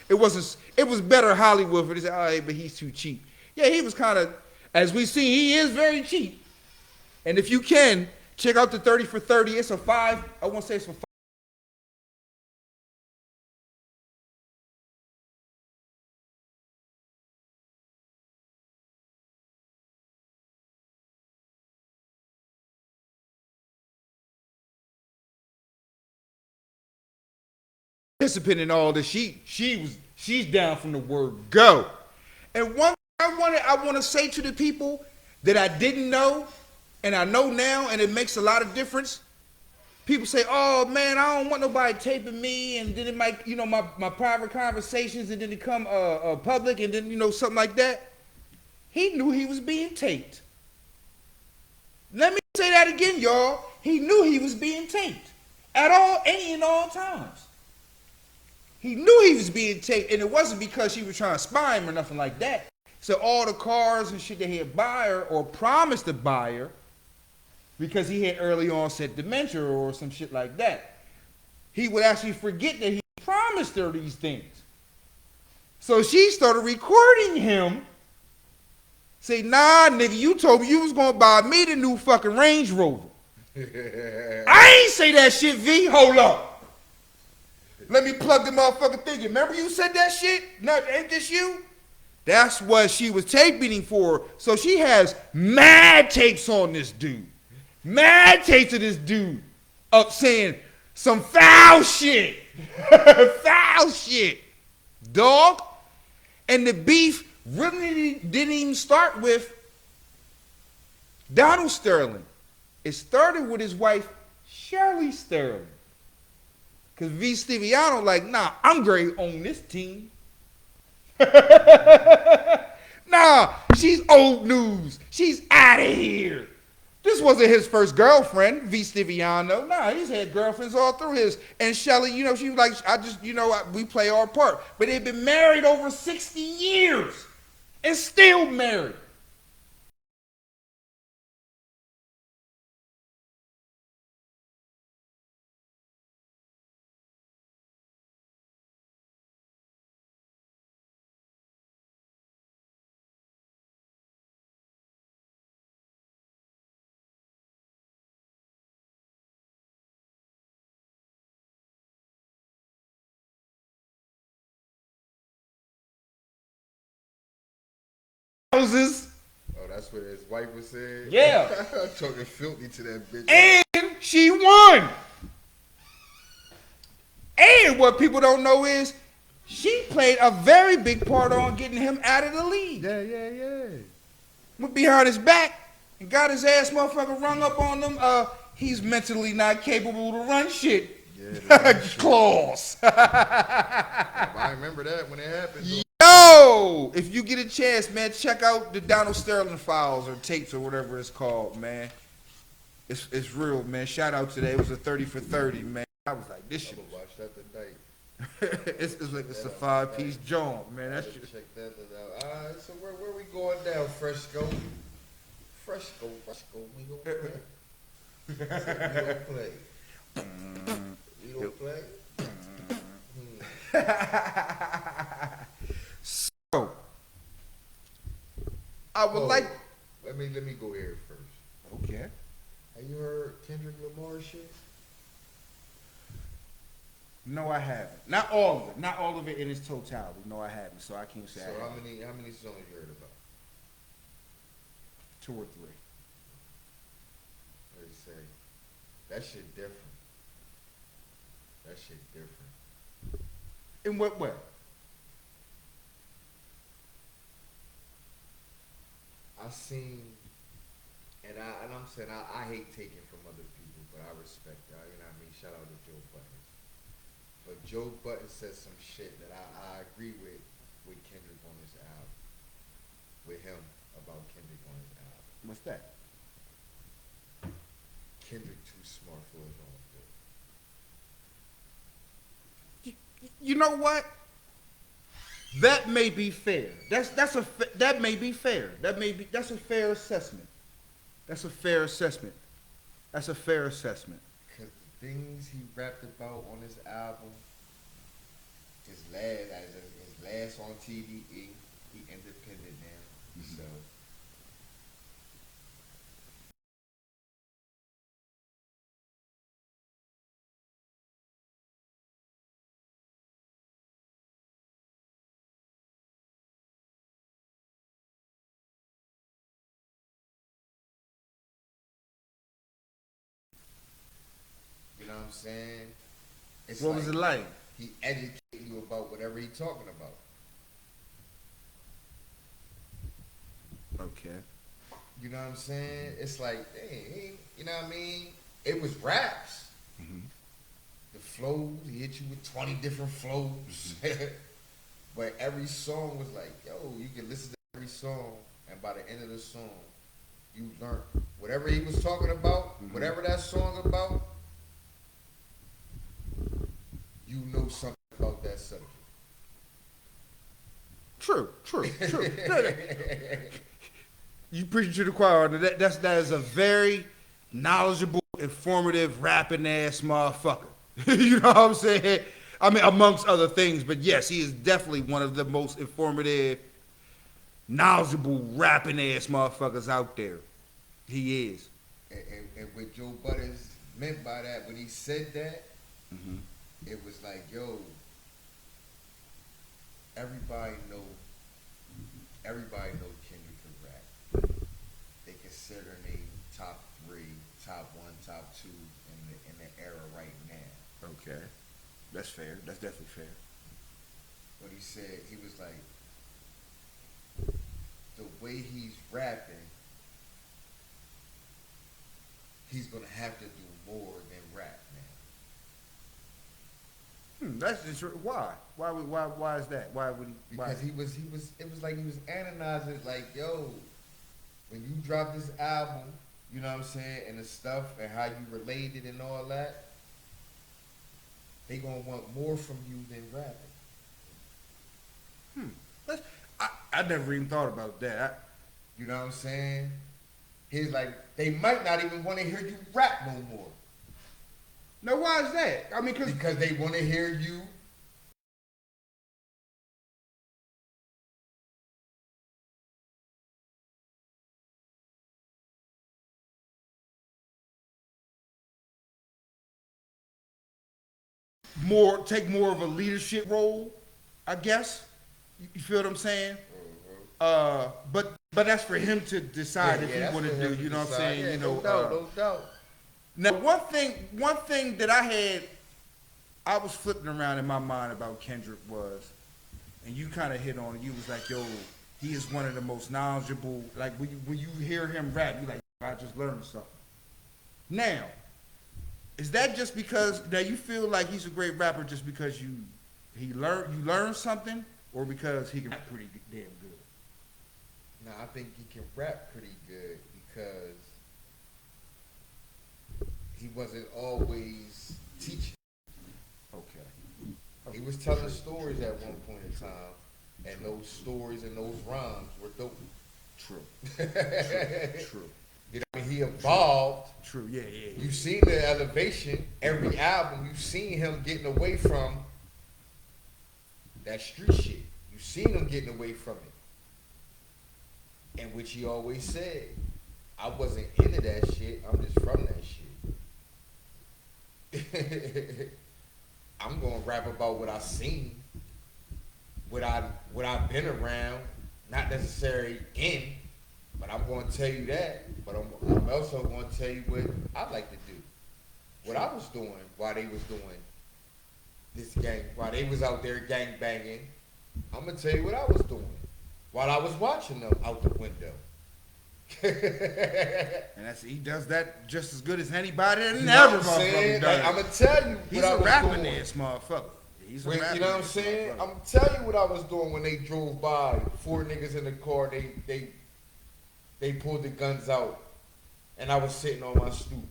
It was better Hollywood for this. All right, but he's too cheap. Yeah, he was kind of, as we see, he is very cheap. And if you can, check out the 30 for 30. It's a 5. I won't say it's for 5. Participant in all this. She's down from the word go. And one thing I want to say to the people that I didn't know and I know now, and it makes a lot of difference. People say, oh man, I don't want nobody taping me, and then it might, my private conversations, and then it come public, and then something like that. He knew he was being taped. Let me say that again, y'all. He knew he was being taped at all, any and all times. He knew he was being taped, and it wasn't because she was trying to spy him or nothing like that. So all the cars and shit that he had buy her or promised to buy her because he had early onset dementia or some shit like that, he would actually forget that he promised her these things. So she started recording him. Say, nah, nigga, you told me you was going to buy me the new fucking Range Rover. I ain't say that shit, V. Hold up. Let me plug the motherfucking thing in. Remember you said that shit? No, ain't this you? That's what she was taping him for. So she has mad tapes on this dude. Mad tapes of this dude up saying some foul shit. Foul shit. Dog. And the beef really didn't even start with Donald Sterling. It started with his wife, Shirley Sterling. Because V. Stiviano like, nah, I'm great on this team. Nah, she's old news. She's out of here. This wasn't his first girlfriend, V. Stiviano. Nah, he's had girlfriends all through his. And Shelley, she was like, we play our part. But they've been married over 60 years and still married. Houses. Oh, that's what his wife was saying? Yeah. Talking filthy to that bitch. And she won. And what people don't know is she played a very big part on getting him out of the league. Yeah. Went behind his back and got his ass motherfucker rung up on them. He's mentally not capable to run shit. Yeah, the gun shit. Claws. I remember that when it happened. Yo, if you get a chance, man, check out the Donald Sterling files or tapes or whatever it's called, man. It's real, man. Shout out today. It was a 30 for 30, man. I was like, this shit. I'm gonna watch that tonight. it's like it's a 5-piece joint, man. That shit. Check that out. Alright, so where we going now, Fresco? Fresco, we gonna play. We don't play. We don't play. So, I would like. Let me go here first. Okay. Have you heard Kendrick Lamar shit? No, I haven't. Not all of it. Not all of it in its totality. No, I haven't. So I can't say. So I how haven't. many songs you heard about? 2 or 3. What they say? That shit different. That shit different. In what way? I seen, and I'm saying I hate taking from other people, but I respect that. You know what I mean? Shout out to Joe Budden. But Joe Budden said some shit that I agree with Kendrick on his album. With him about Kendrick on his album. What's that? Kendrick too smart for his own good. You know what? That may be fair. That may be fair. That's a fair assessment. That's a fair assessment. That's a fair assessment. Cause the things he rapped about on his album, his last on TDE, he independent now. Mm-hmm. So you know what I'm saying? It's What was it like? He educating you about whatever he talking about. Okay. You know what I'm saying? It's like, dang, you know what I mean? It was raps. Mm-hmm. The flows, he hit you with 20 different flows. But every song was like, yo, you can listen to every song, and by the end of the song, you learn whatever he was talking about, whatever that song about, you know something about that subject. True. You preaching to the choir. That is a very knowledgeable, informative, rapping ass motherfucker. You know what I'm saying? I mean, amongst other things, but yes, he is definitely one of the most informative, knowledgeable, rapping ass motherfuckers out there. He is. And what Joe Butters meant by that, when he said that, it was like, yo, everybody know Kendrick can rap. They consider me top 3, top 1, top 2 in the era right now. Okay. That's fair. That's definitely fair. What he said, he was like, the way he's rapping, he's gonna have to do more than rap now. That's just why. Why is that? Why would he? Because it was like he was analyzing, like, yo, when you drop this album, you know what I'm saying, and the stuff and how you related and all that, they gonna want more from you than rapping. I never even thought about that. You know what I'm saying? He's like, they might not even want to hear you rap no more. Now, why is that? I mean, because they want to hear you take more of a leadership role, I guess. You feel what I'm saying? But that's for him to decide if he want to do. You know what I'm saying? Yeah, you know, no doubt. Now, one thing that I was flipping around in my mind about Kendrick was, and you kind of hit on it. You was like, yo, he is one of the most knowledgeable. Like when you hear him rap, you like, I just learned something. Now, Is that just because now you feel like he's a great rapper just because you learned something, or because he can rap pretty damn good? Now I think he can rap pretty good because he wasn't always teaching. Okay. He was telling stories at one point in time, and those stories and those rhymes were dope. True. True. You know, what I mean, he evolved. True. Yeah. You've seen the elevation. Every album, you've seen him getting away from that street shit. You've seen him getting away from it. And which he always said, I wasn't into that shit. I'm just from that shit. I'm gonna rap about what I seen, what I've been around, not necessarily in, but I'm gonna tell you that. But I'm also gonna tell you what I like to do, what I was doing while they was doing this gang, while they was out there gang banging. I'm gonna tell you what I was doing while I was watching them out the window. And he does that just as good as anybody that You know ever what I'm saying? motherfucker does. Like, I'm gonna tell you He's what I a was rapping doing. ass motherfucker. He's a When, rapping you know what I'm ass saying? motherfucker. I'm gonna tell you what I was doing when they drove by. 4 niggas in the car. They pulled the guns out, and I was sitting on my stoop.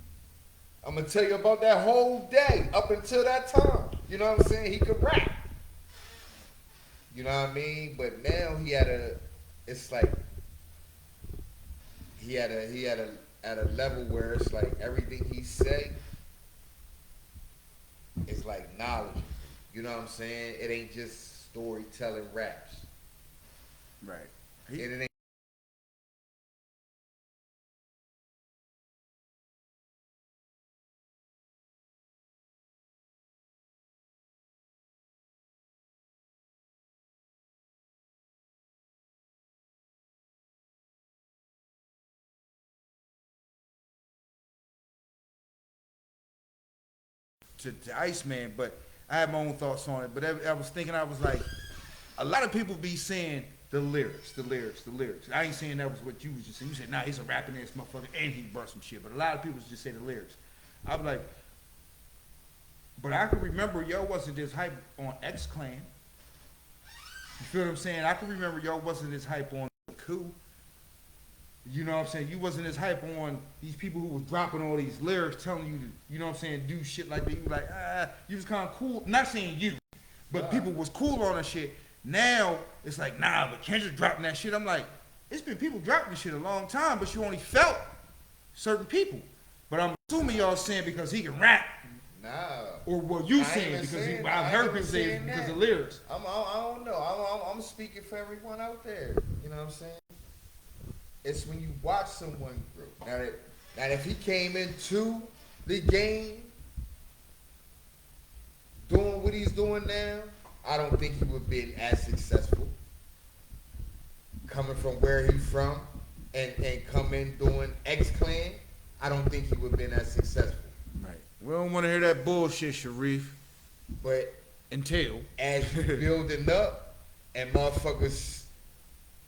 I'm gonna tell you about that whole day up until that time. You know what I'm saying? He could rap. You know what I mean? But now it's like he at a level where it's like everything he say is like knowledge. You know what I'm saying? It ain't just storytelling raps. Right. It ain't. To Iceman, but I have my own thoughts on it. But I was thinking, I was like, a lot of people be saying the lyrics. I ain't saying that was what you was just saying. You said, nah, he's a rapping ass motherfucker and he burst some shit. But a lot of people just say the lyrics. I was like, but I can remember y'all wasn't this hype on X Clan. You feel what I'm saying? I can remember y'all wasn't this hype on Coup. You know what I'm saying? You wasn't as hype on these people who was dropping all these lyrics, telling you to, you know what I'm saying, do shit like that. You like, you was kind of cool. Not saying you, but people was cool on that shit. Now, it's like, nah, but Kendrick dropping that shit. I'm like, it's been people dropping this shit a long time, but you only felt certain people. But I'm assuming y'all saying because he can rap. Nah. Or what you saying because I've heard people say it's because of lyrics. I don't know. I'm speaking for everyone out there. You know what I'm saying? It's when you watch someone grow. Now if he came into the game doing what he's doing now, I don't think he would have been as successful. Coming from where he's from and coming doing X Clan, I don't think he would have been as successful. Right. We don't want to hear that bullshit, Sharif. But until as you building up and motherfuckers,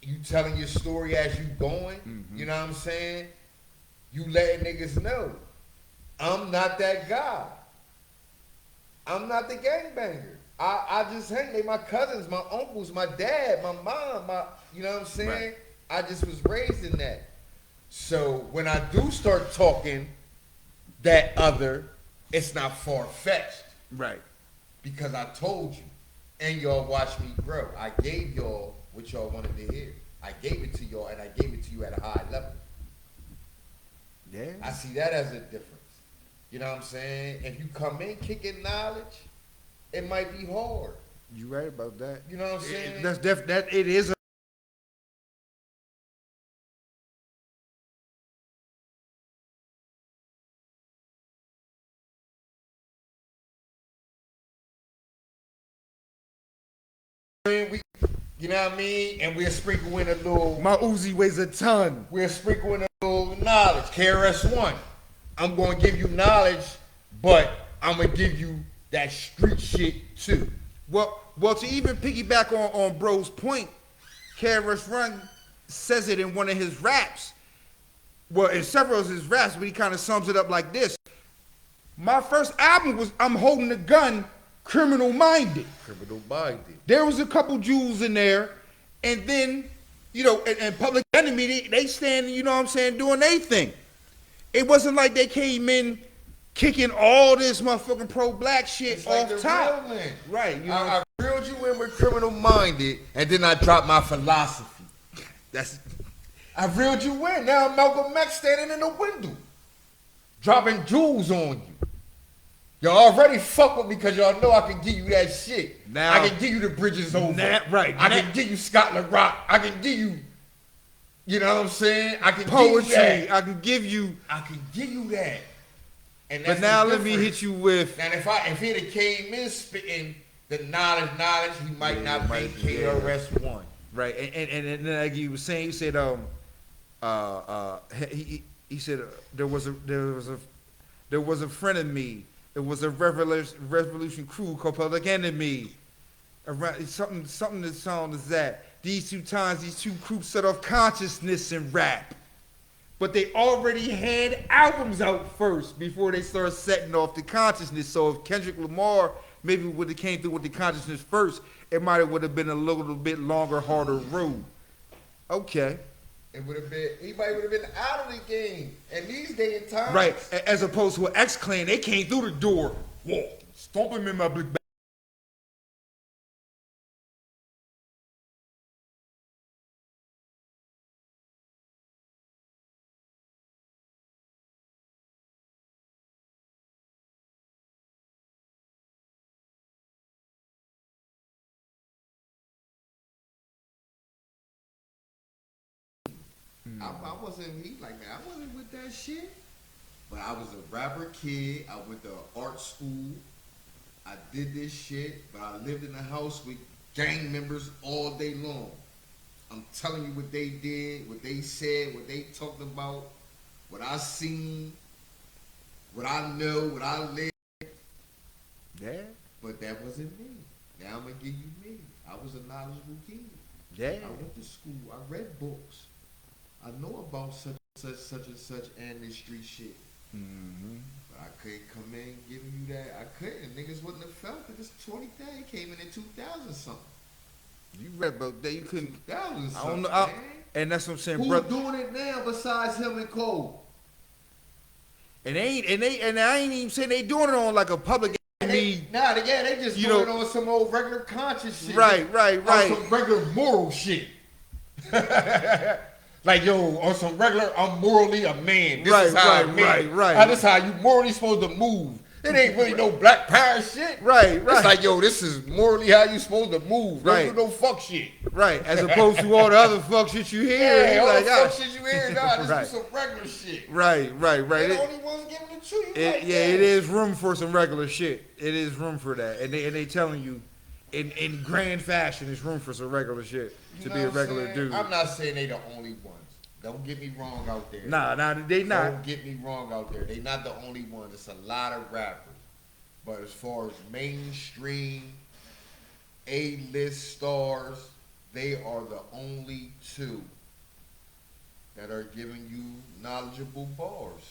you telling your story as you going, you know what I'm saying? You letting niggas know, I'm not that guy. I'm not the gangbanger. I just hang. They my cousins, my uncles, my dad, my mom, you know what I'm saying? Right. I just was raised in that. So when I do start talking that other, it's not far-fetched. right. Because I told you, and y'all watched me grow. I gave y'all what y'all wanted to hear. I gave it to y'all, and I gave it to you at a high level. Yeah. I see that as a difference. You know what I'm saying? If you come in kicking knowledge, it might be hard. You right about that. You know what I'm saying? That it is a You know what I mean? And we'll sprinkle in a little. my Uzi weighs a ton. We'll sprinkle in a little knowledge. KRS-One. I'm going to give you knowledge, but I'm going to give you that street shit too. Well, to even piggyback on Bro's point, KRS Run says it in one of his raps. Well, in several of his raps, but he kind of sums it up like this. My first album was I'm Holding a Gun, Criminal Minded. Criminal minded. There was a couple Jews in there, and then, and Public Enemy, they stand, you know what I'm saying, doing their thing. It wasn't like they came in kicking all this motherfucking pro-black shit It's off like the top. real one. Right, I reeled you in with Criminal Minded, and then I dropped my philosophy. that's I reeled you in. Now Malcolm X standing in the window, dropping jewels on you. Y'all already fuck with me because y'all know I can give you that shit. Now- I can give you the bridges over. right. I can give you Scotland Rock. I can give you, you know what I'm saying? I can poetry. give you that. I can give you. I can give you that. And But now let me hit you with. Now if he'd have came in spitting the knowledge, he might not make KRS-One. Right, and then like you were saying, you said he said there was a friend of me. It was a revolution crew called Public Enemy. Around something that sound is that these two groups set off consciousness and rap, but they already had albums out first before they started setting off the consciousness. So if Kendrick Lamar maybe would have came through with the consciousness first, it might have been a little bit longer, harder road. Okay. It would have been, anybody would have been out of the game. And these day and times. Right, as opposed to an X-Clan, they came through the door, walk, stomp him in my big back. I wasn't like that. I wasn't with that shit. But I was a rapper kid. I went to art school. I did this shit, but I lived in a house with gang members all day long. I'm telling you what they did, what they said, what they talked about, what I seen, what I know, what I lived. Yeah, But that wasn't me. Now I'm gonna give you me. I was a knowledgeable kid. yeah. I went to school. I read books. I know about such and such and this street shit. Mm-hmm. But I couldn't come in giving you that. I couldn't. Niggas wouldn't have felt it. It's 2010. It came in 2000 something. You read about that? You couldn't. 2000 something. I don't know. Man. And that's what I'm saying, Who's brother. doing it now besides him and Cole? And I ain't even saying they doing it on like a Public Enemy. They just You doing know- it on some old regular conscious shit. Right. On some regular moral shit. Like, yo, on some regular, I'm morally a man. This is how I'm made. right. This is how you morally supposed to move. It ain't really no Black Power shit. Right. It's like, yo, this is morally how you supposed to move. Don't Right. do no fuck shit. Right, as opposed to all the other fuck shit you hear. Yeah, you all like, the fuck shit you hear, nah, just Right. do some regular shit. Right. They're It, the only ones giving it to you like yeah, that. it is room for some regular shit. It is room for that, and they telling you, in grand fashion, it's room for some regular shit You to know be a what I'm regular saying? dude. I'm not saying they the only ones. Don't get me wrong out there. Nah, they not. Don't get me wrong out there. They not the only ones. It's a lot of rappers. But as far as mainstream, A-list stars, they are the only two that are giving you knowledgeable bars.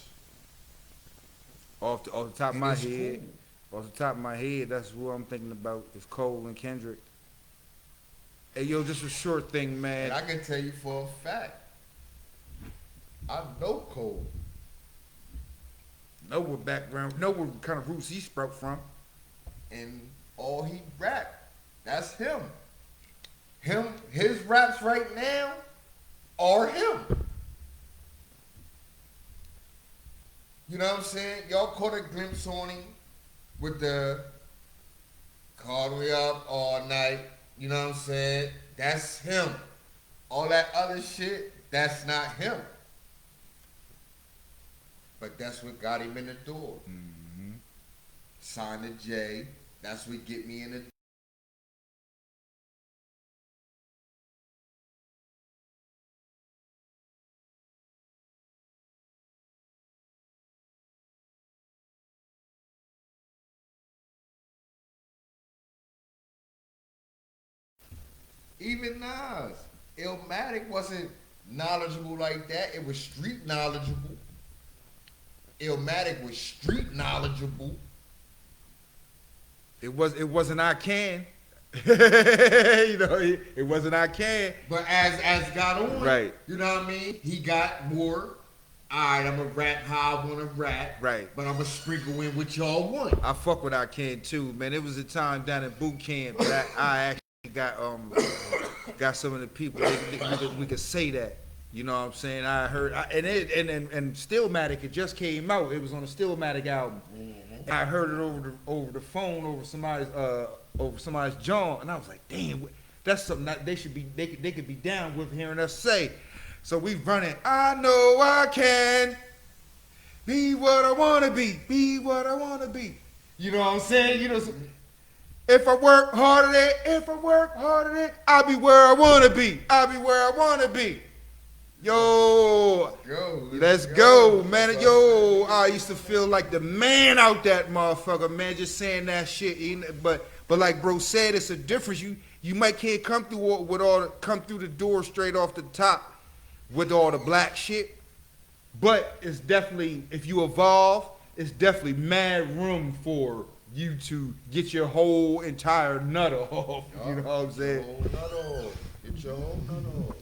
Off the top of And my it's head, that's who I'm thinking about is Cole and Kendrick. Hey, yo, just a short thing, And man. I can tell you for a fact, I know Cole. Know what background, know what kind of roots he sprout from. And all he rap, that's him. His raps right now are him. You know what I'm saying? Y'all caught a glimpse on him with the called me up all night. You know what I'm saying? That's him. All that other shit, that's not him. But that's what got him in the door. Mm-hmm. Signed to J. That's what get me in the door. Even Nas, Illmatic wasn't knowledgeable like that. It was street knowledgeable. Illmatic was street knowledgeable. It wasn't I can. You know, it wasn't I can. But as got on, Right. you know what I mean? He got more. Alright, I'm gonna rap how I wanna rap. Right. But I'm gonna sprinkle in what y'all want. I fuck with I can too, man. It was a time down at boot camp that I actually got some of the people we could say that. You know what I'm saying? I heard and Stillmatic, it just came out. It was on the Stillmatic album. And I heard it over the phone over somebody's jaw, and I was like, damn, that's something that they could be down with hearing us say. So we running. I know I can be what I wanna be what I wanna be. You know what I'm saying? You know, if I work harder than, I'll be where I wanna be. I'll be where I wanna be. Yo, let's go, man. Yo, I used to feel like the man out that motherfucker, man, just saying that shit. But like bro said, it's a difference. You might can't come through the door straight off the top with all the black shit, but it's definitely, if you evolve, it's definitely mad room for you to get your whole entire nut off. You know what I'm saying? Get your whole nut off.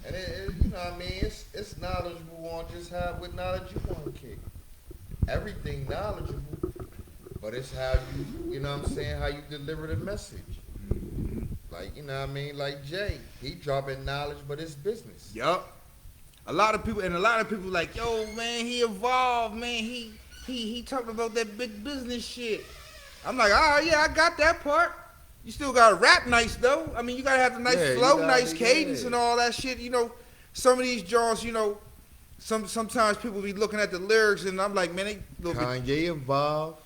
And you know what I mean? It's knowledgeable on just what knowledge you want to kick. Everything knowledgeable, but it's how you know what I'm saying, how you deliver the message. Like, you know what I mean? Like Jay, he dropping knowledge, but it's business. Yup. A lot of people like, yo, man, he evolved, man. He talking about that big business shit. I'm like, oh yeah, I got that part. You still gotta rap nice though. I mean, you gotta have the nice flow, nice cadence, and all that shit. You know, some of these jaws, you know, sometimes people be looking at the lyrics, and I'm like, man, they little Kanye evolved.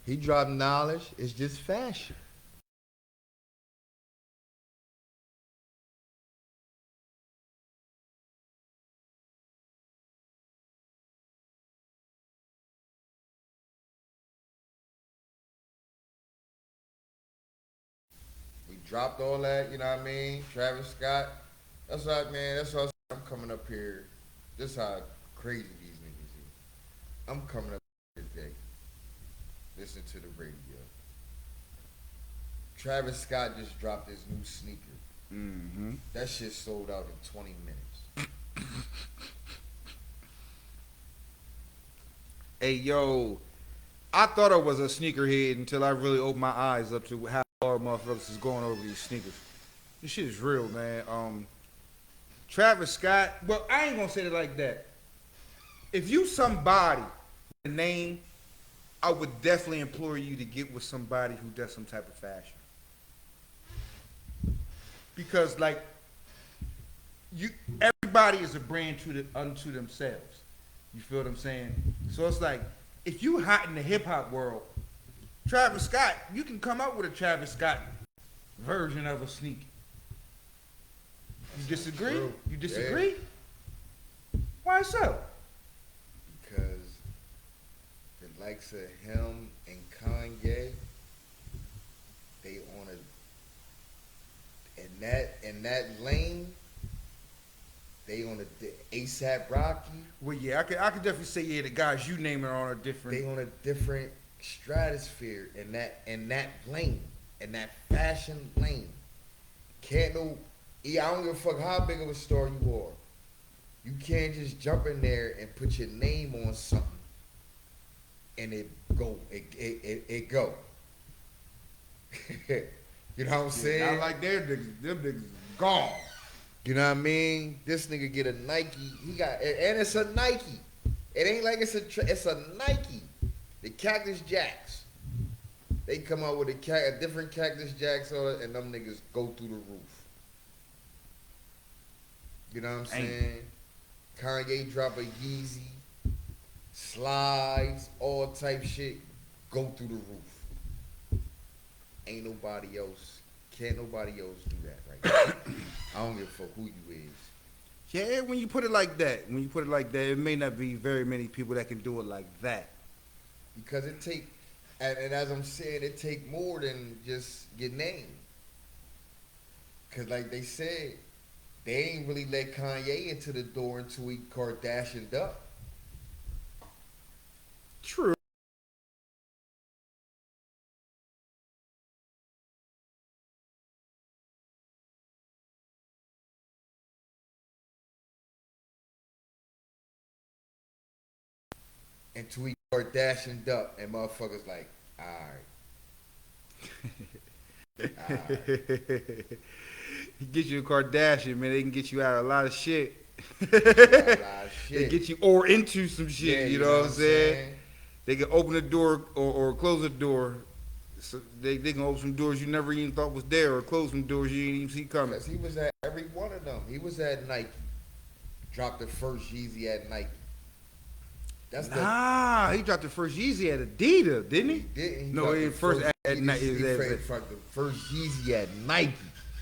He dropped knowledge. It's just fashion. We dropped all that, you know what I mean? Travis Scott. That's right, man. That's why I'm coming up here. This is how crazy these niggas is. I'm coming up here today. Listen to the radio. Travis Scott just dropped his new sneaker. Mm-hmm. That shit sold out in 20 minutes. Hey, yo, I thought I was a sneakerhead until I really opened my eyes up to how hard motherfuckers is going over these sneakers. This shit is real, man. Travis Scott, well, I ain't gonna say it like that. If you somebody with a name, I would definitely implore you to get with somebody who does some type of fashion. Because like everybody is a brand unto themselves. You feel what I'm saying? So it's like, if you hot in the hip hop world, Travis Scott, you can come up with a Travis Scott version of a sneaker. You disagree? True. You disagree? Yeah. Why so? Because the likes of him and Kanye, they on in that lane, they on a ASAP Rocky. Well, yeah, I could definitely say, yeah, the guys you naming are on a different. They on a different stratosphere in that lane, in that fashion lane. I don't give a fuck how big of a star you are. You can't just jump in there and put your name on something and it go. You know what I'm saying? I like them niggas gone. You know what I mean? This nigga get a Nike. And it's a Nike. It ain't like it's a Nike. The Cactus Jacks. They come out with a different Cactus Jacks on it, and them niggas go through the roof. You know what I'm saying? Kanye drop a Yeezy, slides, all type shit, go through the roof. Ain't nobody else. Can't nobody else do that right now. I don't give a fuck who you is. Yeah, when you put it like that, it may not be very many people that can do it like that. Because it take, and as I'm saying, it take more than just your name. Because like they said, they ain't really let Kanye into the door until he Kardashianed up. True. Until we start dashing up, and motherfuckers like, all right, all right. He get you a Kardashian, man. They can get you out of a lot of shit. A lot of They shit. get you or into some shit. Yeah, you know what I'm saying? They can open the door or close the door. So they can open some doors you never even thought was there, or close some doors you didn't even see coming. Because he was at every one of them. He was at Nike. Dropped the first Yeezy at Nike. That's Nah, he dropped the first Yeezy at Adidas, didn't he? didn't. He No, dropped he the first at Nike. He dropped the first Yeezy at Nike.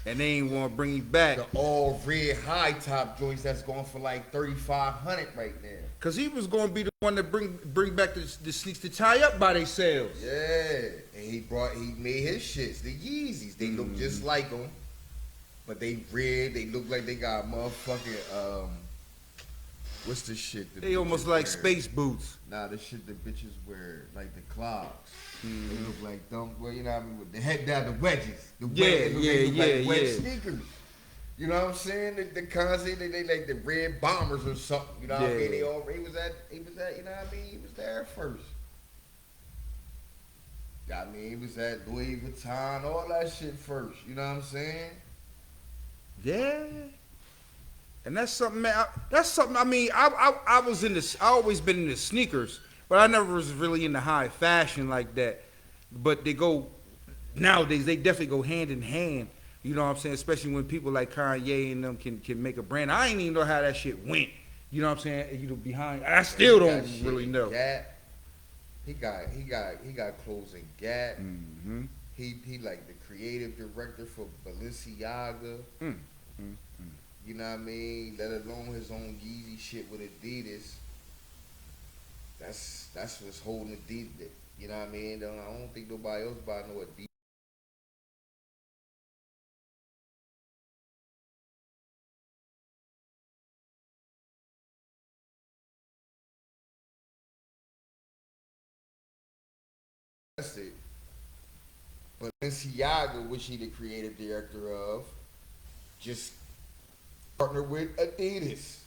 And they ain't want to bring him back. The all red high top joints that's going for like 3,500 right now. Cause he was gonna be the one that bring back the sneaks to tie up by themselves. Yeah, and he made his shits, the Yeezys. They look just like them, but they red. They look like they got motherfucking what's the shit? They almost like wear? space boots. Nah, the shit the bitches wear, like the clogs. They look like them. Well, you know what I mean, with the head down, the wedges. The like wedge sneakers. You know what I'm saying? The Kanzi, they like the red bombers or something. You know what I mean? He was at, you know what I mean? He was there first. I mean, he was at Louis Vuitton, all that shit first. You know what I'm saying? Yeah. And that's something, man. That's something. I mean, I was in this. I always been into sneakers, but I never was really into high fashion like that. But they go nowadays. They definitely go hand in hand. You know what I'm saying? Especially when people like Kanye and them can make a brand. I ain't even know how that shit went. You know what I'm saying? You know, behind. I still don't really know. Gap. He got clothes in Gap. Mm-hmm. He like the creative director for Balenciaga. You know what I mean? Let alone his own Yeezy shit with Adidas. That's what's holding Adidas. You know what I mean? I don't think nobody else buy no Adidas. That's it. Balenciaga, which he the creative director of, just partnered with Adidas.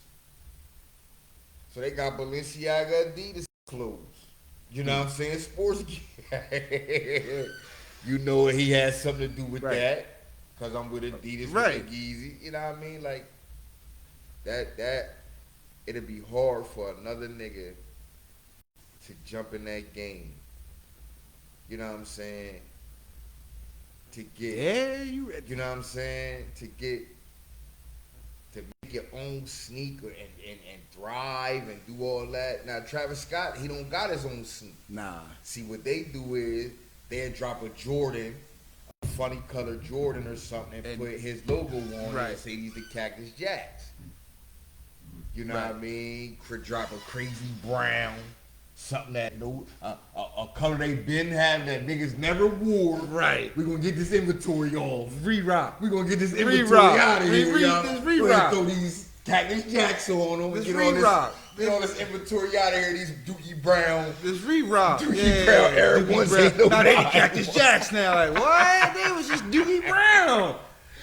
So they got Balenciaga Adidas clothes. You know what I'm saying? Sports gear. You know he has something to do with that. Cause I'm with Adidas with the Yeezy. You know what I mean? Like that it'll be hard for another nigga to jump in that game. You know what I'm saying? To get you know what I'm saying? To make your own sneaker and thrive and do all that. Now Travis Scott, he don't got his own sneaker. Nah. See what they do is they'll drop a Jordan, a funny color Jordan or something, and put his logo on it and say these the Cactus Jacks. You know what I mean? Could drop a crazy brown. Something that a color they been having that niggas never wore. Right. We're gonna get this inventory off. Re-rock. We're gonna get this inventory out of here. This re-rock. Throw these Cactus Jacks on them. This re-rock. Get all this inventory out of here. These Dookie Brown. This re-rock. Dookie Brown Air Ones. Now they the Cactus Jacks now. Like what? They was just Dookie Brown.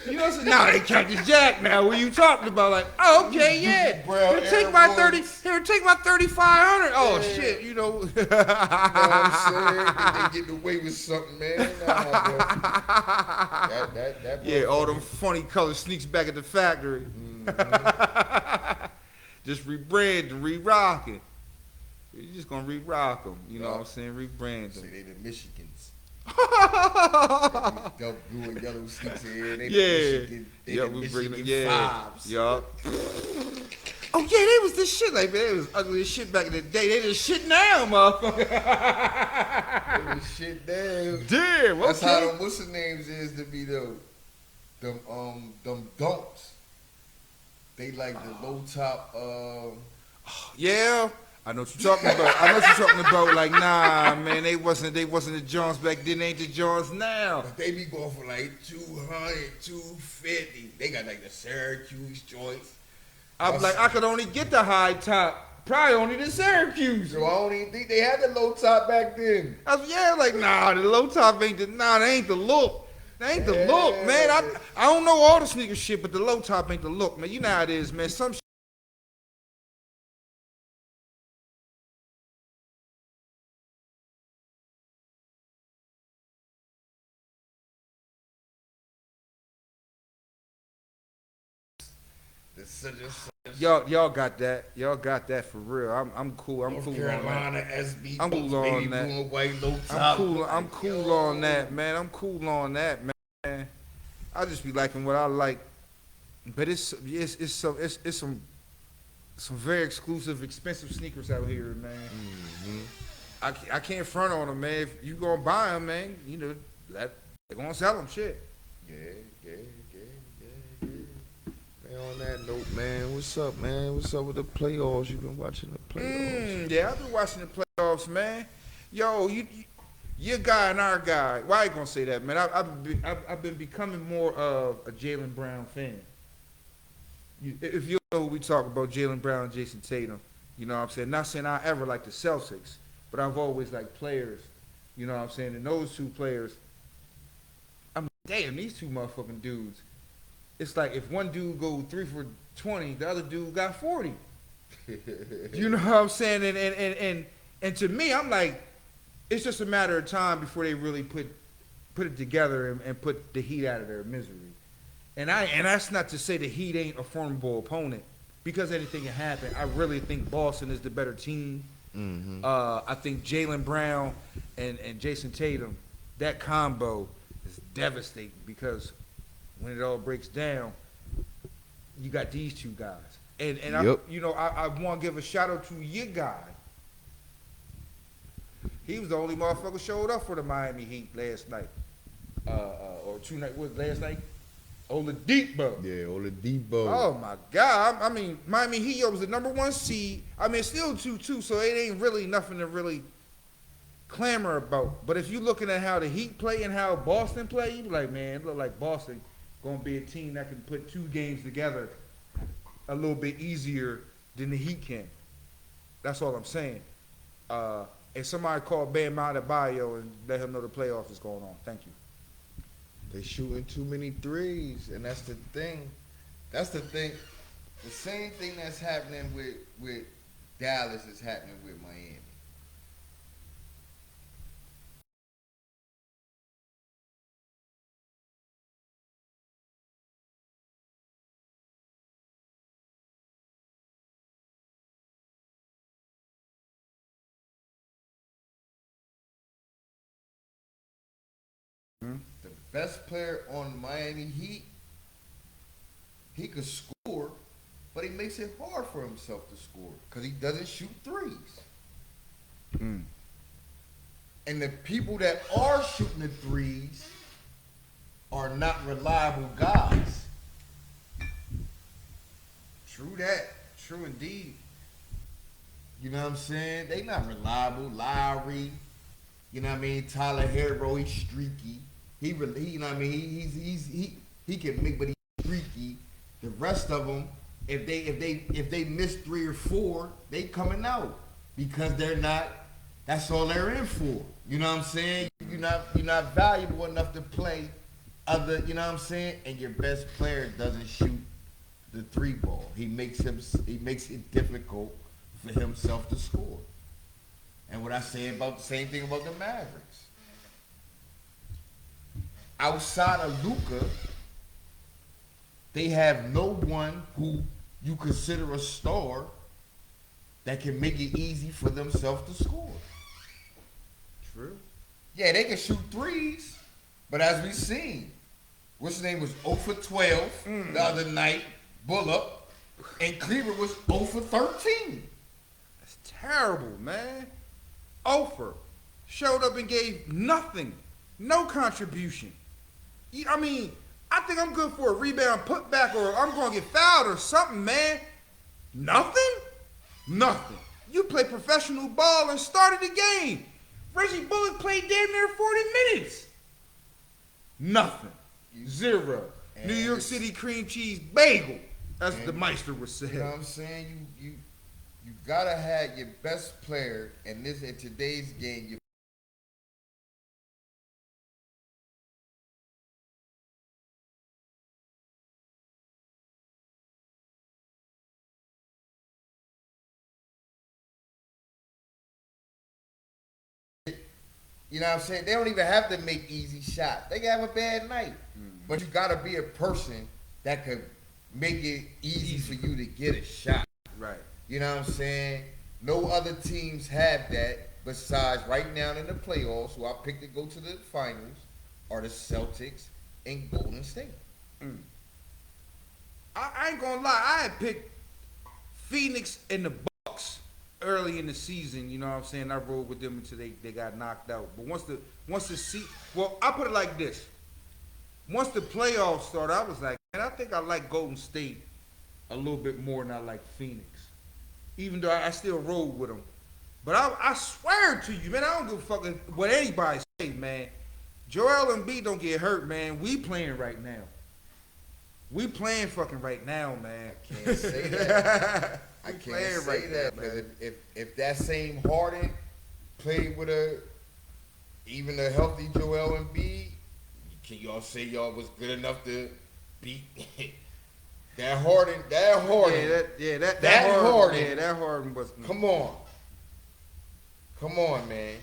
You know what I'm saying? Now they Cactus Jack now. What are you talking about? Like, oh, okay, yeah. Here, take my 30. Here, take my 3,500. Oh shit, you know. You know what I'm saying? They getting away with something, man. Yeah, all them funny color sneaks back at the factory. Mm-hmm. Just rebrand and re-rocking. You're just gonna re-rock them. You know what I'm saying? Rebrand them. Say they the Michigans. Blue and yellow sneaks in here. They Michigan, we bring them. Vibes. Yup. Oh yeah, they was this shit like man. They was ugly as shit back in the day. They just shit now, motherfucker. They was shit now. Damn. That's how them what's the names is to be though. Them dunks. They like the low top. Yeah. I know what you're talking about. Like, nah, man, they wasn't the Johns back then. They ain't the Johns now. But they be going for like 200, 250. They got like the Syracuse joints. I'm like, I could only get the high top Probably only the Syracuse. So I don't even think they had the low top back then. I was, yeah, like, nah, the low top ain't the, nah, that ain't the look. That ain't the look, man. I don't know all the sneaker shit, but the low top ain't the look, man. You know how it is, man. Some shit. Y'all got that. Y'all got that for real. I'm cool. I'm cool Carolina on that. SB. I'm cool on that. White low I'm top. cool. I'm cool on that, man. I'm cool on that, man. I just be liking what I like, but it's some very exclusive, expensive sneakers out here, man. Mm-hmm. I can't front on them, man. If you gonna buy them, man, you know that they gonna sell them, shit. Yeah. Man, on that note, man, what's up, man? What's up with the playoffs? You been watching the playoffs? Yeah, I've been watching the playoffs, man. Yo, your guy and our guy. Why you gonna say that, man? I've been becoming more of a Jaylen Brown fan. If you know, we talk about Jaylen Brown and Jason Tatum. You know what I'm saying? Not saying I ever like the Celtics, but I've always liked players. You know what I'm saying? And those two players, I'm like, damn, these two motherfucking dudes. It's like if one dude go 3 for 20, the other dude got 40. You know what I'm saying? And to me, I'm like, it's just a matter of time before they really put it together and put the Heat out of their misery. And that's not to say the Heat ain't a formidable opponent, because anything can happen. I really think Boston is the better team. Mm-hmm. I think Jaylen Brown and Jason Tatum, that combo is devastating, because when it all breaks down, you got these two guys. And Yep. I want to give a shout out to your guy. He was the only motherfucker showed up for the Miami Heat last night. Or 2 nights, what, last night? Oladipo. Yeah, Oladipo. Oh my God! I mean, Miami Heat was the #1 seed. I mean, it's still 2-2, so it ain't really nothing to really clamor about. But if you're looking at how the Heat play and how Boston play, you be like, man, it look like Boston gonna be a team that can put 2 games together a little bit easier than the Heat can. That's all I'm saying. And somebody call Bam Adebayo and let him know the playoffs is going on. Thank you. They shooting too many threes, and that's the thing. That's the thing. The same thing that's happening with Dallas is happening with Miami. Hmm? The best player on Miami Heat, he could score, but he makes it hard for himself to score because he doesn't shoot threes. Mm. And the people that are shooting the threes are not reliable guys. True that. True indeed. You know what I'm saying? They not reliable. Lowry, you know what I mean? Tyler Herro, he's streaky. He you know what I mean? He can make, but he's streaky. The rest of them, if they miss 3 or 4, they coming out because they're not. That's all they're in for. You know what I'm saying? You're not valuable enough to play other. You know what I'm saying? And your best player doesn't shoot the 3 ball. He makes it difficult for himself to score. And what I say about the same thing about the Mavericks. Outside of Luka, they have no one who you consider a star that can make it easy for themselves to score. True. Yeah, they can shoot threes, but as we've seen, what's his name was 0 for 12 the other night, Bullock, and Cleveland was 0 for 13. That's terrible, man. Ofer showed up and gave nothing, no contribution. I mean, I think I'm good for a rebound, putback, or I'm going to get fouled or something, man. Nothing? Nothing. You play professional ball and started the game. Reggie Bullock played damn near 40 minutes. Nothing. 0. And New York City cream cheese bagel, as the Meister would say. You know what I'm saying? You gotta have your best player in today's game. You know what I'm saying? They don't even have to make easy shots. They can have a bad night. But you gotta be a person that could make it easy for you to get a shot. Right. You know what I'm saying? No other teams have that besides right now in the playoffs, who I picked to go to the finals, are the Celtics and Golden State. I ain't gonna lie, I had picked Phoenix and the Bucks early in the season. You know what I'm saying? I rode with them until they got knocked out. But well, I put it like this. Once the playoffs started, I was like, man, I think I like Golden State a little bit more than I like Phoenix. Even though I still rode with them. But I swear to you, man, I don't give a fuck what anybody say, man. Joel Embiid don't get hurt, man. We playing right now. We playing fucking right now, man. I can't say that. I can't say that, because if that same Harden played with even a healthy Joel Embiid, can y'all say y'all was good enough to beat that Harden? That Harden. That Harden. Yeah, that Harden was. Come on, man.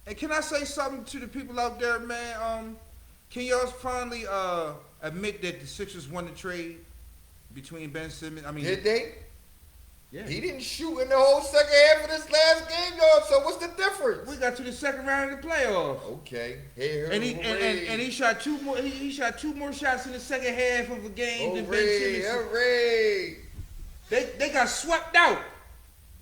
And can I say something to the people out there, man? Can y'all finally admit that the Sixers won the trade between Ben Simmons? I mean, did they? Yeah. He didn't shoot in the whole second half of this last game, y'all. So what's the difference? We got to the second round of the playoffs. Okay. And he shot two more. He shot two more shots in the second half of a game than Ben Simmons. Hooray! They got swept out.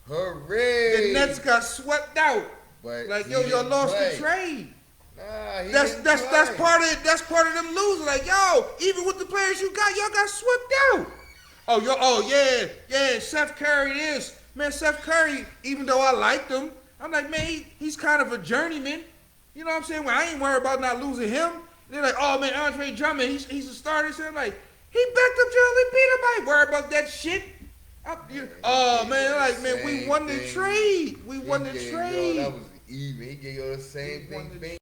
Hooray! The Nets got swept out. But like, y'all lost the trade. Nah, that's part of them losing. Like, yo, even with the players you got, y'all got swept out. Yeah, Seth Curry is. Man, Seth Curry, even though I liked him, I'm like, man, he's kind of a journeyman. You know what I'm saying? Well, I ain't worried about not losing him. They're like, oh man, Andre Drummond, he's a starter. So I'm like, he backed up Joel Embiid. I ain't worried about that shit. We won the trade. We won the trade. That was even. He gave you the same thing.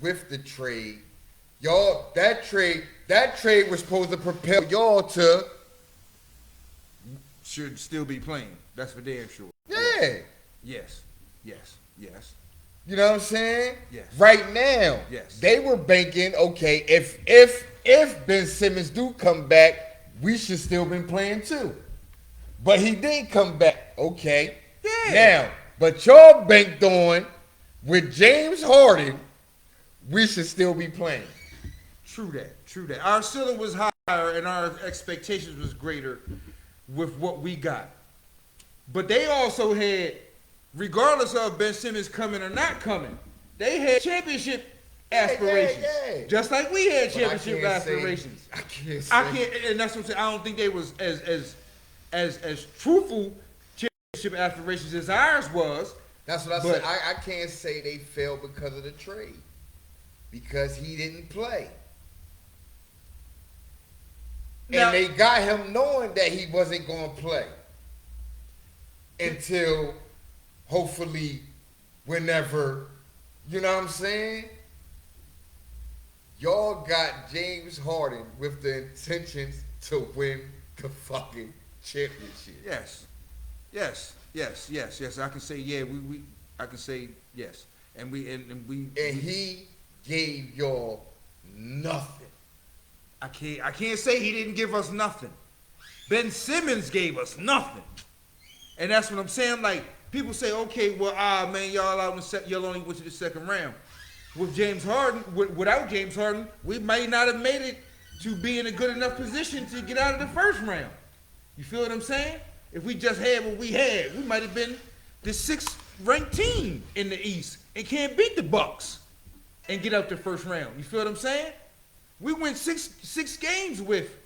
With the trade, y'all, that trade was supposed to propel y'all to should still be playing. That's for damn sure. Yeah. Yes. You know what I'm saying? Yes. Right now, yes. They were banking, okay, if Ben Simmons do come back, we should still been playing too. But he did come back, okay. Yeah. Now, but y'all banked on with James Harden, we should still be playing. True that. Our ceiling was higher and our expectations was greater with what we got. But they also had, regardless of Ben Simmons coming or not coming, they had championship aspirations. Yeah. Just like we had championship aspirations. I can't and that's what I'm saying. I don't think they was as truthful championship aspirations as ours was. That's what I said. I can't say they failed because of the trade. Because he didn't play. Now, and they got him knowing that he wasn't going to play. Until, hopefully, whenever, you know what I'm saying? Y'all got James Harden with the intentions to win the fucking championship. Yes. I can say, yeah, I can say yes. And he gave y'all nothing. I can't say he didn't give us nothing. Ben Simmons gave us nothing. And that's what I'm saying. Like, people say, okay, well, man, y'all only went to the second round. With James Harden, without James Harden, we might not have made it to be in a good enough position to get out of the first round. You feel what I'm saying? If we just had what we had, we might have been the 6th ranked team in the East and can't beat the Bucks and get out the first round. You feel what I'm saying? We went six games with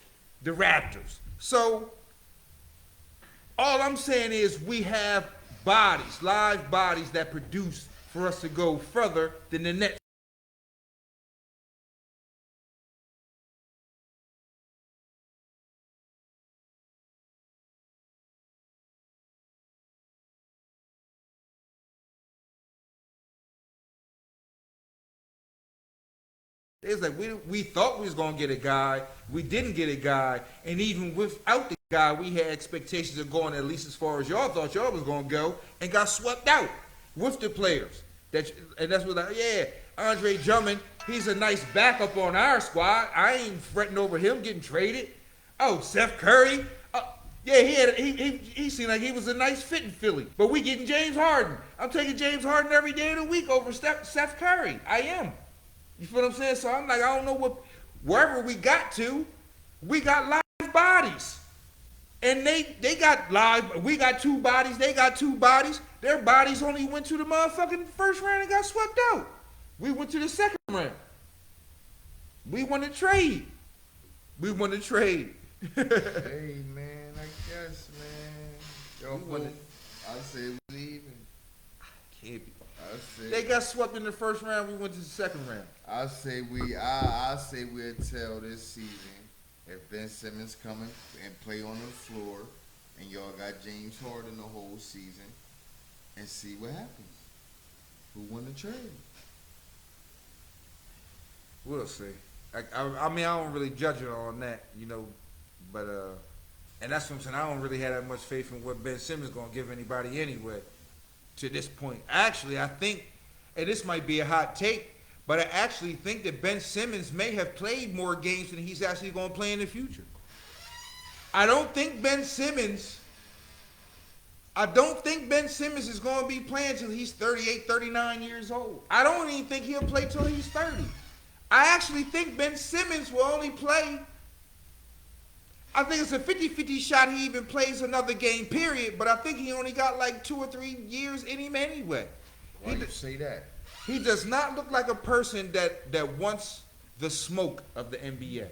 the Raptors. So all I'm saying is we have bodies, live bodies that produce for us to go further than the Nets. It's like we thought we was gonna get a guy, we didn't get a guy, and even without the guy, we had expectations of going at least as far as y'all thought y'all was gonna go, and got swept out with the players. And that's what Andre Drummond, he's a nice backup on our squad. I ain't fretting over him getting traded. Oh, Seth Curry. Yeah, he seemed like he was a nice fit in Philly. But we getting James Harden. I'm taking James Harden every day of the week over Seth Curry. I am. You feel what I'm saying? So I'm like, I don't know wherever we got to, we got live bodies. And they got live, we got two bodies, they got two bodies. Their bodies only went to the motherfucking first round and got swept out. We went to the second round. We won the trade. Hey, man, I guess, man. Yo, I say we leaving. Can't be. I They got swept in the first round. We went to the second round. I say we'll tell this season if Ben Simmons coming and play on the floor, and y'all got James Harden the whole season, and see what happens. Who won the trade? We'll see. I mean, I don't really judge it on that, you know, but and that's what I'm saying. I don't really have that much faith in what Ben Simmons gonna give anybody anyway. To this point, actually, I think, and this might be a hot take, but I actually think that Ben Simmons may have played more games than he's actually going to play in the future. I don't think Ben Simmons is going to be playing till he's 38, 39 years old. I don't even think he'll play till he's 30. I actually think Ben Simmons will only play, I think it's a 50-50 shot he even plays another game, period, but I think he only got like 2 or 3 years in him anyway. Why do you say that? He does not look like a person that wants the smoke of the NBA.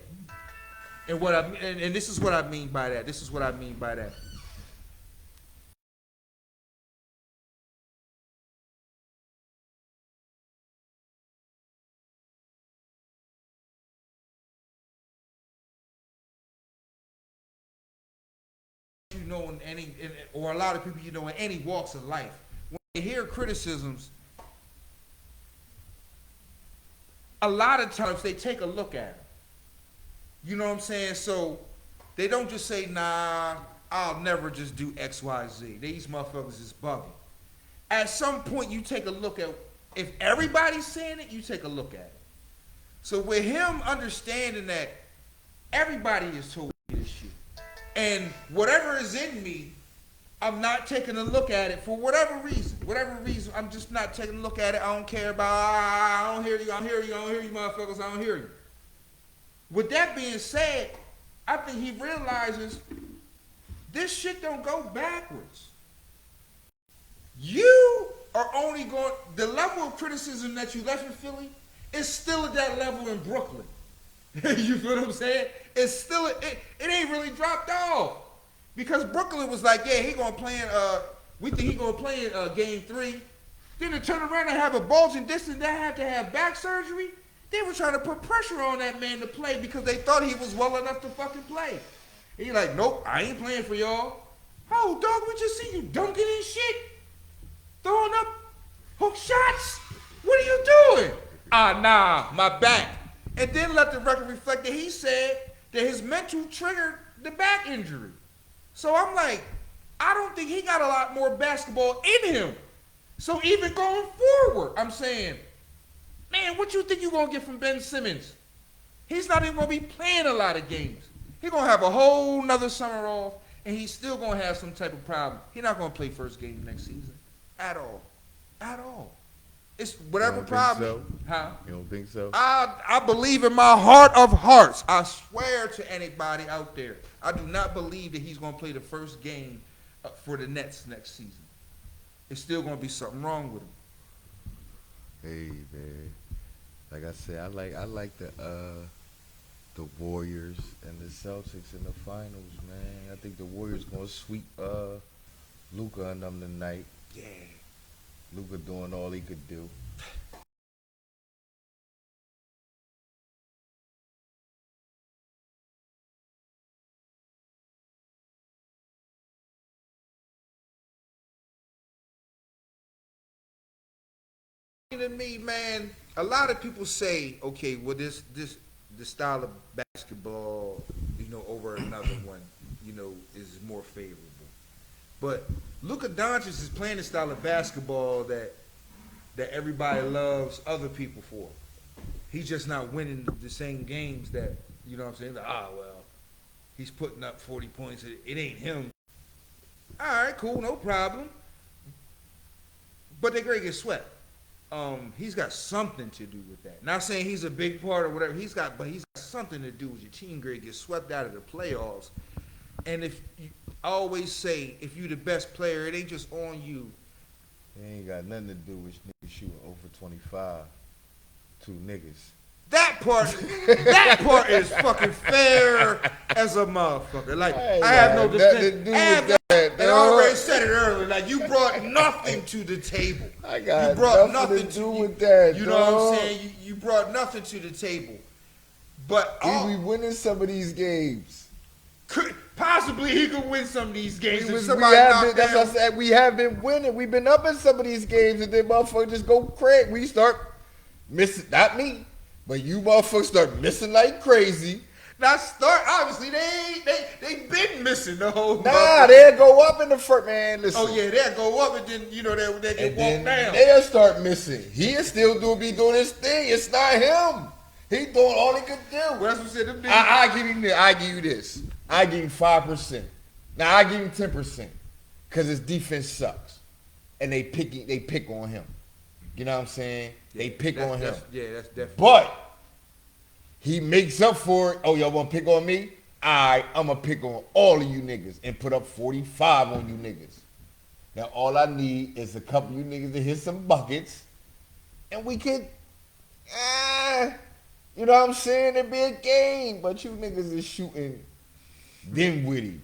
And this is what I mean by that. You know, or a lot of people you know in any walks of life, when they hear criticisms, a lot of times they take a look at them. You know what I'm saying? So they don't just say, nah, I'll never just do X, Y, Z. These motherfuckers is bugging. At some point, you take a look at, if everybody's saying it, you take a look at it. So with him understanding that everybody is told me this shit, and whatever is in me, I'm not taking a look at it for whatever reason. I'm just not taking a look at it. I don't care about, I don't hear you, motherfuckers, I don't hear you. With that being said, I think he realizes this shit don't go backwards. You are only going, the level of criticism that you left in Philly is still at that level in Brooklyn. You feel what I'm saying? It's still, it ain't really dropped off. Because Brooklyn was like, yeah, we think he gonna play in game 3. Then to turn around and have a bulging disc and that had to have back surgery. They were trying to put pressure on that man to play because they thought he was well enough to fucking play. And he like, nope, I ain't playing for y'all. Oh, dog, we just see you dunking and shit. Throwing up hook shots. What are you doing? Nah, my back. And then let the record reflect that he said that his mental triggered the back injury. So I'm like, I don't think he got a lot more basketball in him. So even going forward, I'm saying, man, what you think you're going to get from Ben Simmons? He's not even going to be playing a lot of games. He's going to have a whole nother summer off, and he's still going to have some type of problem. He's not going to play first game next season. At all. It's whatever problem. So? Huh? You don't think so? I believe in my heart of hearts. I swear to anybody out there, I do not believe that he's going to play the first game for the Nets next season. It's still going to be something wrong with him. Hey, man. Like I said, I like the Warriors and the Celtics in the finals, man. I think the Warriors gonna sweep Luka and them tonight. Yeah. Luka doing all he could do. To me, man, a lot of people say, okay, well, this style of basketball, over another one, is more favorable. But Luka Doncic is playing the style of basketball that everybody loves other people for. He's just not winning the same games that, you know what I'm saying? Like, well, he's putting up 40 points. It ain't him. All right, cool, no problem. But they're going to get swept. He's got something to do with that. Not saying he's a big part or whatever. He's got something to do with your team grade get swept out of the playoffs. And I always say, if you're the best player, it ain't just on you. It ain't got nothing to do with niggas shooting over 25. Two niggas. That part is fucking fair as a motherfucker. Like, I have no defense. And I already said it earlier. Like, you brought nothing to the table. I got you brought nothing to do with that. You know what I'm saying? You brought nothing to the table. But we winning some of these games. Possibly he could win some of these games. That's what I said. We have been winning. We've been up in some of these games, and then motherfuckers just go crazy. We start missing. Not me. But you motherfuckers start missing like crazy. Obviously, they been missing the whole. Nah, they'll go up in the first, man. Listen. Oh yeah, they'll go up and then they get walked down. They'll start missing. He'll still be doing his thing. It's not him. He doing all he could do. Well, that's what said them niggas. I give you this. I give him 5%. Now I give him 10% because his defense sucks, and they pick on him. You know what I'm saying? They pick on him. That's definitely. But he makes up for it. Oh, y'all want to pick on me? I'm going to pick on all of you niggas and put up 45 on you niggas. Now, all I need is a couple of you niggas to hit some buckets, and we could, you know what I'm saying? It'd be a game, but you niggas is shooting dimwitty.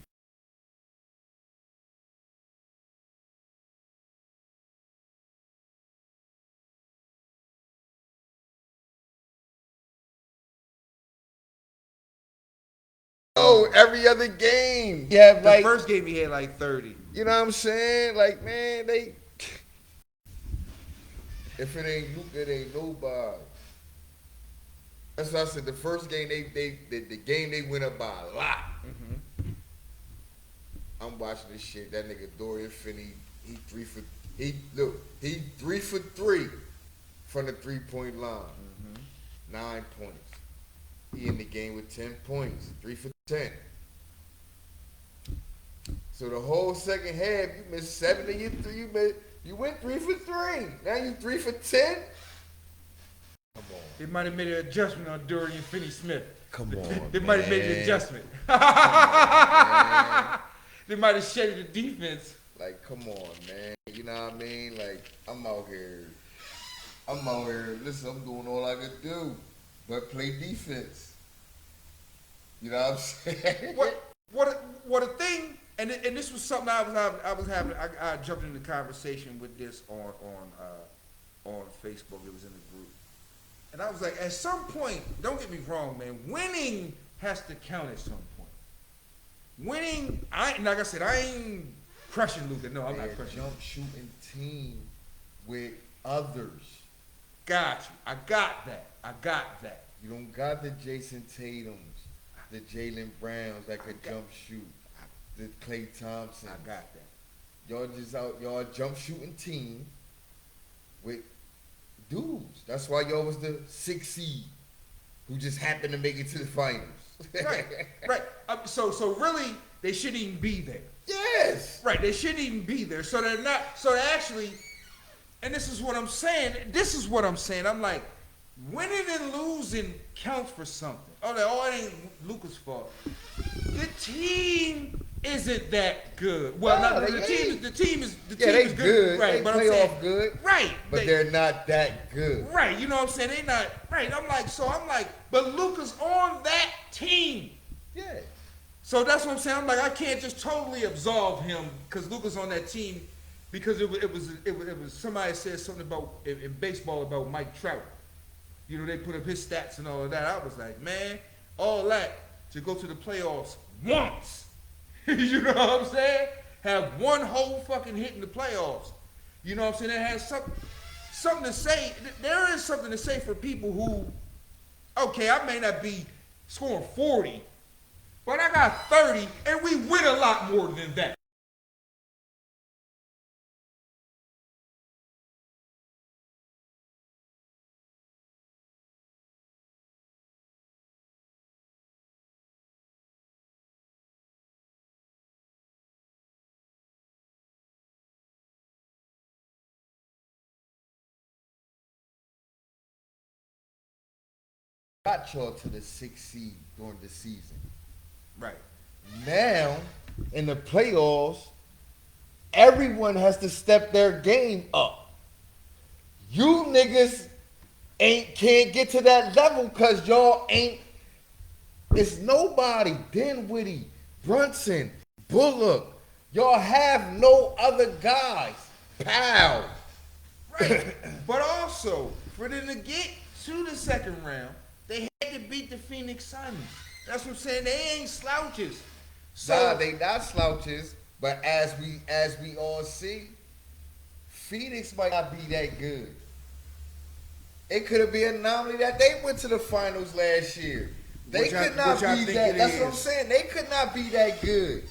Oh, every other game. Yeah, The first game he had like 30. You know what I'm saying? Like, man, if it ain't Luka, it ain't nobody. That's what I said. The first game the game they went up by a lot. Mm-hmm. I'm watching this shit. That nigga Dorian Finney, he 3 for 3 from the 3-point line. Mm-hmm. 9 points. He in the game with 10 points. 3 for 10. So the whole second half, you missed 7 of your 3. You went 3 for 3. Now you 3 for 10. Come on. They might have made an adjustment on Dorian Finney-Smith. Come on. They might have made an adjustment. They might have shaded the defense. Like, come on, man. You know what I mean? Like, I'm out here. Listen, I'm doing all I could do, but play defense. You know what I'm saying? What a thing, and this was something I was having. I jumped into conversation with this on Facebook. It was in the group, and I was like, at some point, don't get me wrong, man. Winning has to count at some point. Winning, like I said, I ain't crushing Luka. No, I'm not crushing. Jump shooting team with others. Got you. I got that. You don't got the Jason Tatums, the Jaylen Browns that could jump shoot, the Klay Thompson. I got that. Y'all jump shooting team with dudes. That's why y'all was the 6th seed who just happened to make it to the finals. Right. So really, they shouldn't even be there. Yes. Right. They shouldn't even be there. So they're not. So they actually, and this is what I'm saying. I'm like, winning and losing counts for something. Oh, it ain't Luka's fault. The team isn't that good. Well, the team is good. Right, they but play I'm saying, off good. Right. But they're not that good. Right, you know what I'm saying? They not right. I'm like, but Luka's on that team. Yeah. So that's what I'm saying. I'm like, I can't just totally absolve him because Luka's on that team because it was somebody said something about in baseball about Mike Trout. You know, they put up his stats and all of that. I was like, man, all that to go to the playoffs once. You know what I'm saying? Have one whole fucking hit in the playoffs. You know what I'm saying? That has something to say. There is something to say for people who, okay, I may not be scoring 40, but I got 30, and we win a lot more than that. Got y'all to the 6th seed during the season. Right. Now, in the playoffs, everyone has to step their game up. You niggas can't get to that level because y'all ain't. It's nobody. Dinwiddie, Brunson, Bullock. Y'all have no other guys. Pow. Right. But also, for them to get to the second round, they had to beat the Phoenix Suns. That's what I'm saying. They ain't slouches. So Nah, they not slouches, but as we all see, Phoenix might not be that good. It could have been an anomaly that they went to the finals last year. They could not be that. That's what I'm saying. They could not be that good.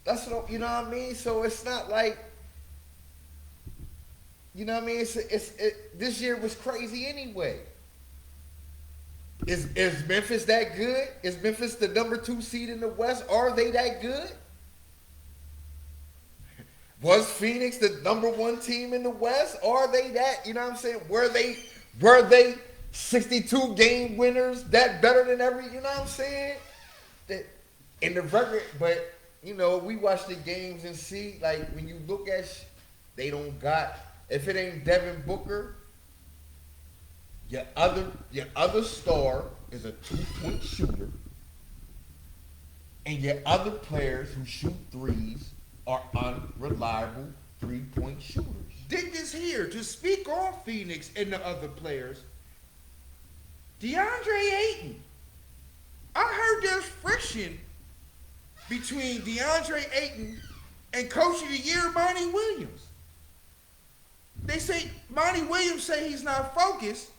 That's what you know what I mean. So it's not like, you know what I mean. This year was crazy anyway. Is Memphis that good? Is Memphis the number 2 seed in the West? Are they that good? Was Phoenix the number 1 team in the West? Are they that? You know what I'm saying? Were they 62 game winners? That better than every? You know what I'm saying? That in the record, but you know we watch the games and see like when you look at, they don't got, if it ain't Devin Booker. Your other star is a 2-point shooter, and your other players who shoot threes are unreliable 3-point shooters. dig this here to speak on Phoenix and the other players. DeAndre Ayton. I heard there's friction between DeAndre Ayton and Coach of the Year Monty Williams. They say Monty Williams say he's not focused.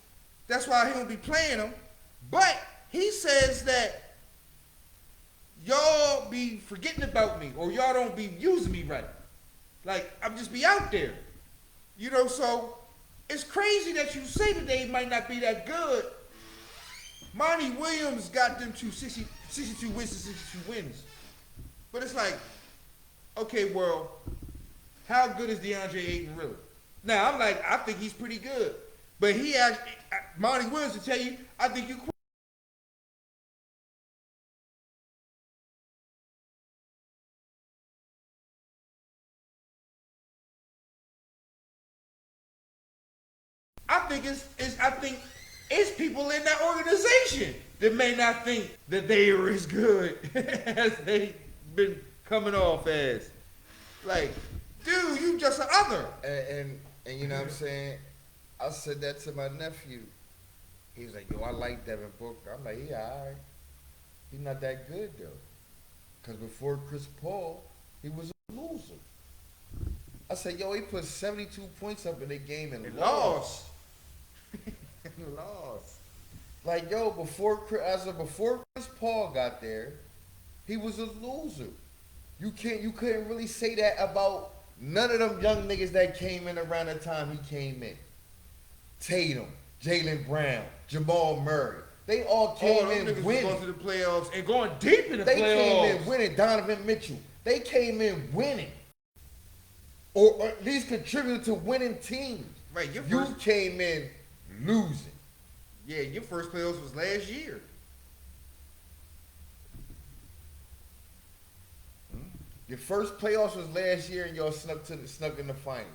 That's why he don't be playing him. But he says that y'all be forgetting about me or y'all don't be using me right. Like, I'm just be out there. You know, so it's crazy that you say that they might not be that good. Monty Williams got them to 62 wins to 62 wins. But it's like, okay, well, how good is DeAndre Ayton really? Now, I'm like, I think he's pretty good. But he actually, Monty Williams to tell you, I think you quit. I think it's people in that organization that may not think that they are as good as they've been coming off as. Like, dude, you just an other. And you know what I'm saying? I said that to my nephew. He was like, yo, I like Devin Booker. I'm like, yeah, all right. He's not that good, though. Because before Chris Paul, he was a loser. I said, yo, he put 72 points up in the game and lost. Lost. Like, yo, before Chris Paul got there, he was a loser. You couldn't really say that about none of them young niggas that came in around the time he came in. Tatum, Jaylen Brown, Jamal Murray. They all came in winning. Going to the playoffs and going deep in the playoffs. They came in winning. Donovan Mitchell. They came in winning. Or at least contributed to winning teams. Right, you came in losing. Yeah, your first playoffs was last year. Your first playoffs was last year and y'all snuck in the finals.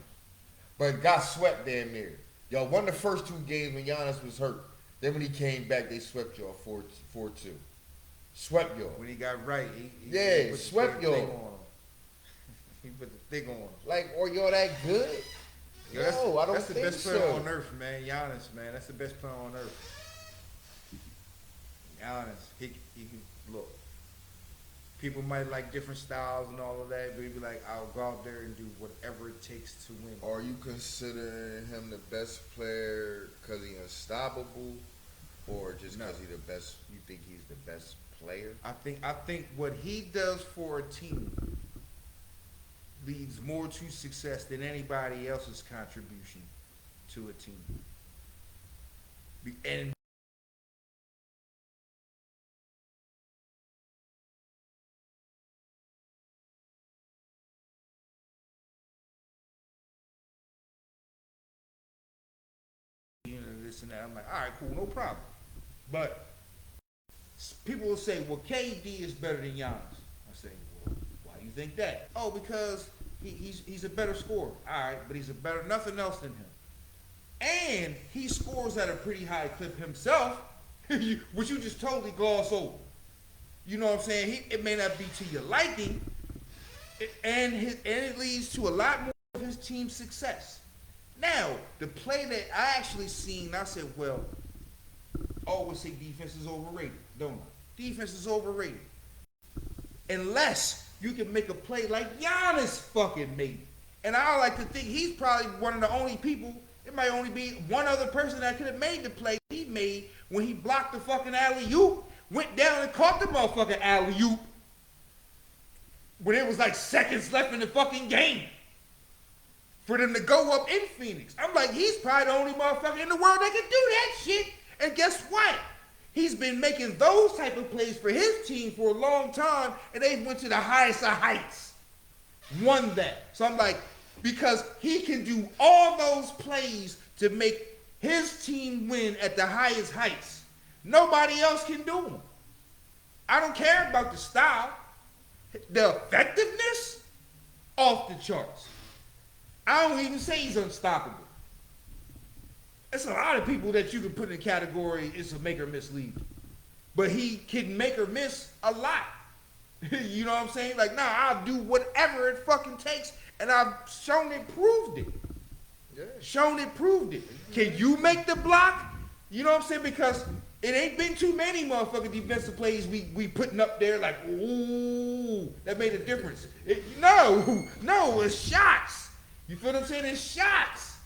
But got swept damn near. Y'all won the first 2 games when Giannis was hurt. Then when he came back, they swept y'all 4-2. Swept y'all. When he got right, he swept y'all. He put the thick on him. Like, or you're that good? Yo, No, I don't that's the think best player so. on earth, man. Giannis, man. That's the best player on earth. Giannis, he can look. People might like different styles and all of that, but he'd be like, I'll go out there and do whatever it takes to win. Are you considering him the best player because he's unstoppable, or just because he's the best? You think he's the best player? I think what he does for a team leads more to success than anybody else's contribution to a team. And this and that, I'm like, all right, cool, no problem. But people will say, well, KD is better than Giannis. I say, well, why do you think that? Oh, because he's a better scorer. All right, but he's a better nothing else than him. And he scores at a pretty high clip himself, which you just totally gloss over. You know what I'm saying? It may not be to your liking, and it leads to a lot more of his team's success. Now, the play that I actually seen, I said, well, I always say defense is overrated, don't I? Defense is overrated. Unless you can make a play like Giannis fucking made. And I like to think he's probably one of the only people, it might only be one other person that could have made the play he made when he blocked the fucking alley-oop, went down and caught the motherfucking alley-oop when it was like seconds left in the fucking game for them to go up in Phoenix. I'm like, he's probably the only motherfucker in the world that can do that shit. And guess what? He's been making those type of plays for his team for a long time, and they went to the highest of heights. Won that. So I'm like, because he can do all those plays to make his team win at the highest heights. Nobody else can do them. I don't care about the style. The effectiveness, off the charts. I don't even say he's unstoppable. There's a lot of people that you can put in the category is a make or miss lead. But he can make or miss a lot. You know what I'm saying? Like, nah, I'll do whatever it fucking takes, and I've shown it, proved it. Yeah. Shown it, proved it. Can you make the block? You know what I'm saying? Because it ain't been too many motherfucking defensive plays we putting up there like, ooh, that made a difference. No, it's shots. You feel what I'm saying? It's shots.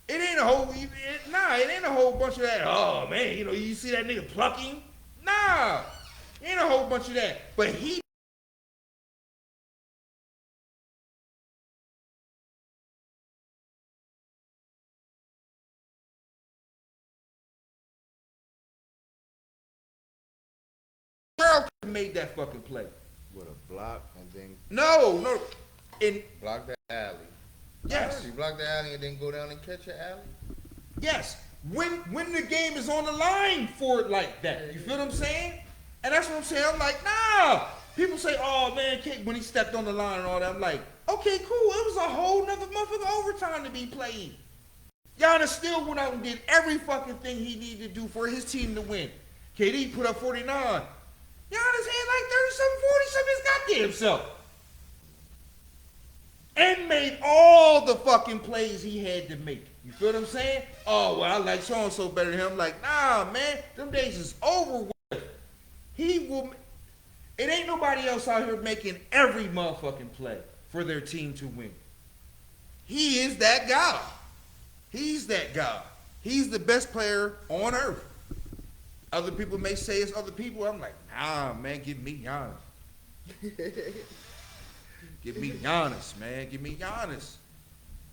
It ain't a whole, it ain't a whole bunch of that, oh man, you know, you see that nigga plucking? Nah, it ain't a whole bunch of that. But he made that fucking play. With a block and then No. And block the alley. yes. You block the alley and then go down and catch your alley? Yes, when the game is on the line for it like that. You feel what I'm saying? And that's what I'm saying. I'm like, nah. People say, oh man, when he stepped on the line and all that. I'm like, okay, cool. It was a whole nother motherfucking overtime to be played. Giannis still went out and did every fucking thing he needed to do for his team to win. KD put up 49. Giannis had like 37, 40 his goddamn self. And made all the fucking plays he had to make. You feel what I'm saying? Oh, well, I like so-and-so better than him. Like, nah, man, them days is over with. It ain't nobody else out here making every motherfucking play for their team to win. He is that guy. He's that guy. He's the best player on earth. Other people may say it's other people. I'm like, nah, man, give me Giannis. Give me Giannis, man. Give me Giannis.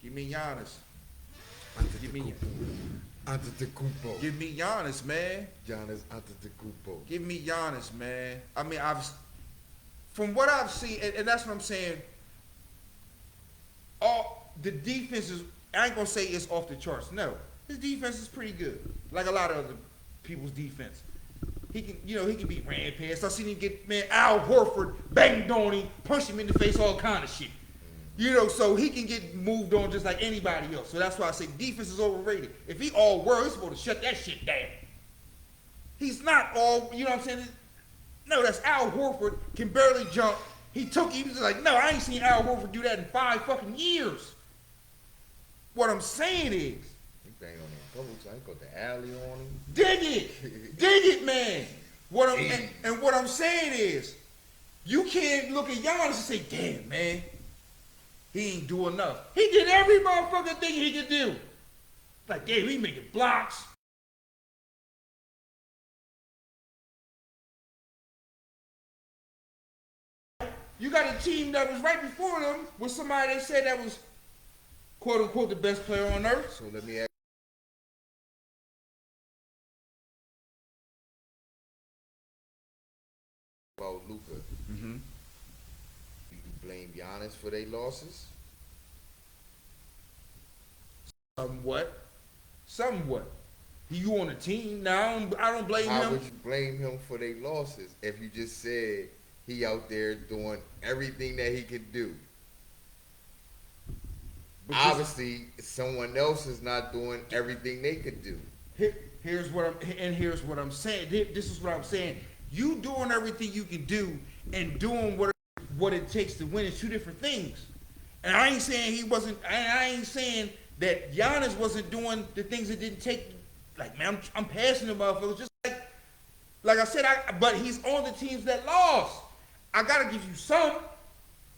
Give me Giannis. Give me Antetokounmpo. Give me Giannis, man. Giannis Antetokounmpo. Give me Giannis, man. I mean, from what I've seen, and that's what I'm saying, all the defense is, I ain't gonna say it's off the charts. No. His defense is pretty good. Like a lot of other people's defense. He can beat Rampage. I seen him get, man, Al Horford banged on him, punched him in the face, all kind of shit. You know, so he can get moved on just like anybody else. So that's why I say defense is overrated. If he all world, he's supposed to shut that shit down. He's not all, you know what I'm saying? No, that's Al Horford, can barely jump. He was like, no, I ain't seen Al Horford do that in 5 fucking years. What I'm saying is, He banged on him a couple times. He got the alley on him. dig it, man. What I'm saying is, you can't look at Giannis and say, damn, man, he ain't do enough. He did every motherfucking thing he could do. Like, damn, he making blocks. You got a team that was right before them with somebody they said that was, quote unquote, the best player on earth. So let me ask you about Luka. Mm-hmm. Do you blame Giannis for their losses? Somewhat. You on the team now? I don't blame How him. would you blame him for their losses if you just said he out there doing everything that he could do? Obviously, someone else is not doing everything they could do. Here's what I'm saying. This is what I'm saying. You doing everything you can do and doing what it takes to win is two different things. And I ain't saying he wasn't. I ain't saying that Giannis wasn't doing the things it didn't take. Like, man, I'm passing the motherfuckers just like I said. But he's on the teams that lost. I gotta give you some.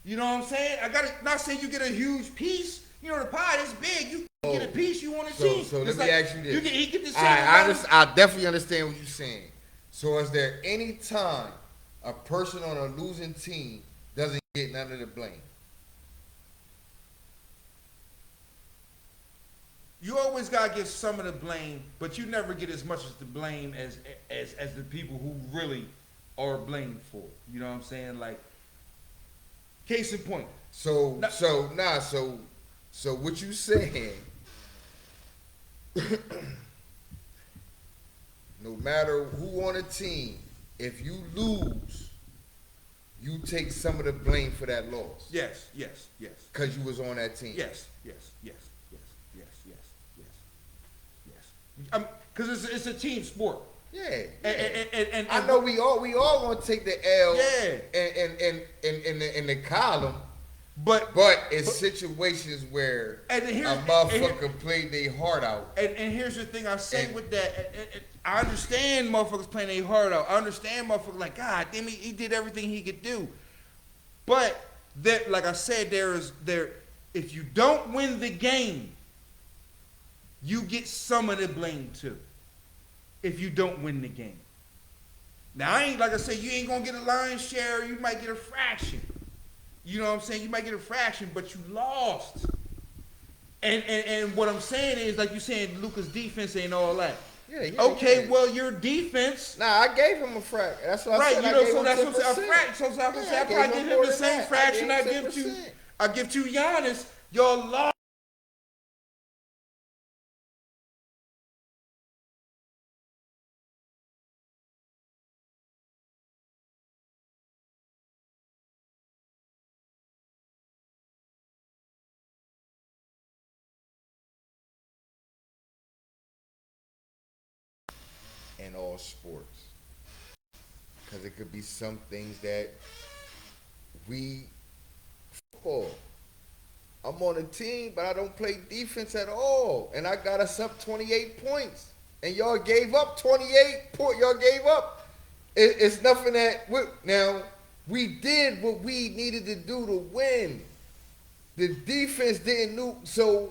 You know what I'm saying? I gotta not say you get a huge piece. You know the pie is big. You get a piece. You want a team. So let me ask you this. He get the same. I definitely understand what you're saying. So is there any time a person on a losing team doesn't get none of the blame? You always gotta get some of the blame, but you never get as much as the blame as the people who really are blamed for. You know what I'm saying? Like, case in point. So what you saying? No matter who on a team, if you lose, you take some of the blame for that loss. Yes. Because you was on that team. Yes. Because it's a team sport. Yeah. And I know we all gonna take the L. Yeah. in the column. But it's situations where a motherfucker played their heart out. And here's the thing I say with that. I understand motherfuckers playing their heart out. I understand motherfuckers like, God damn it, he did everything he could do. But that, like I said, if you don't win the game, you get some of the blame too. If you don't win the game. Now I ain't, like I said, you ain't gonna get a lion's share. You might get a fraction. You know what I'm saying? You might get a fraction, but you lost. And what I'm saying is, like you saying, Luka's defense ain't all that. Yeah. Okay, well, your defense. Nah, I gave him a fraction. That's what I said. Right, so that's what I'm saying. A fraction. So I probably give him the same fraction I give to Giannis. Y'all lost. In all sports, because it could be some things that football. I'm on a team, but I don't play defense at all, and I got us up 28 points, and y'all gave up 28 points. Y'all gave up. It's nothing that now we did what we needed to do to win. The defense didn't do so.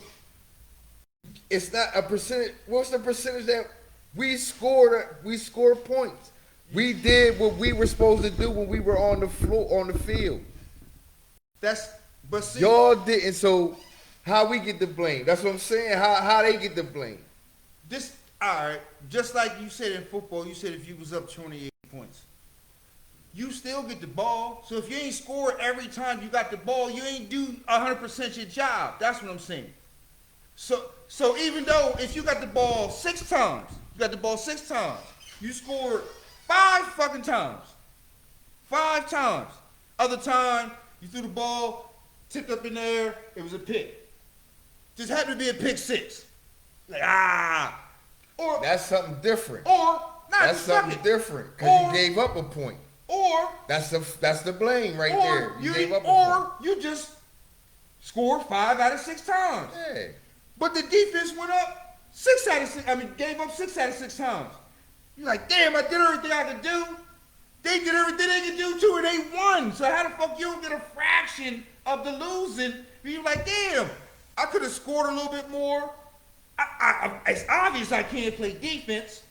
It's not a percentage. What's the percentage that? We scored points. We did what we were supposed to do when we were on the floor, on the field. But see, y'all didn't. So how we get the blame? That's what I'm saying. How they get the blame? All right. Just like you said in football, you said if you was up 28 points, you still get the ball. So if you ain't score every time you got the ball, you ain't do 100% your job. That's what I'm saying. So even though if you got the ball 6 times. You scored 5 fucking times. 5 times. Other time, you threw the ball, tipped up in there, it was a pick. Just happened to be a pick 6. Like, Or that's something different. Or, that's something different because you gave up a point. Or That's the blame right there. You gave up a point. you just scored 5 out of 6 times. Yeah. But the defense went up gave up 6 out of 6 times. You're like, damn, I did everything I could do. They did everything they could do too, and they won. So how the fuck you don't get a fraction of the losing? You're like, damn, I could have scored a little bit more. It's obvious I can't play defense.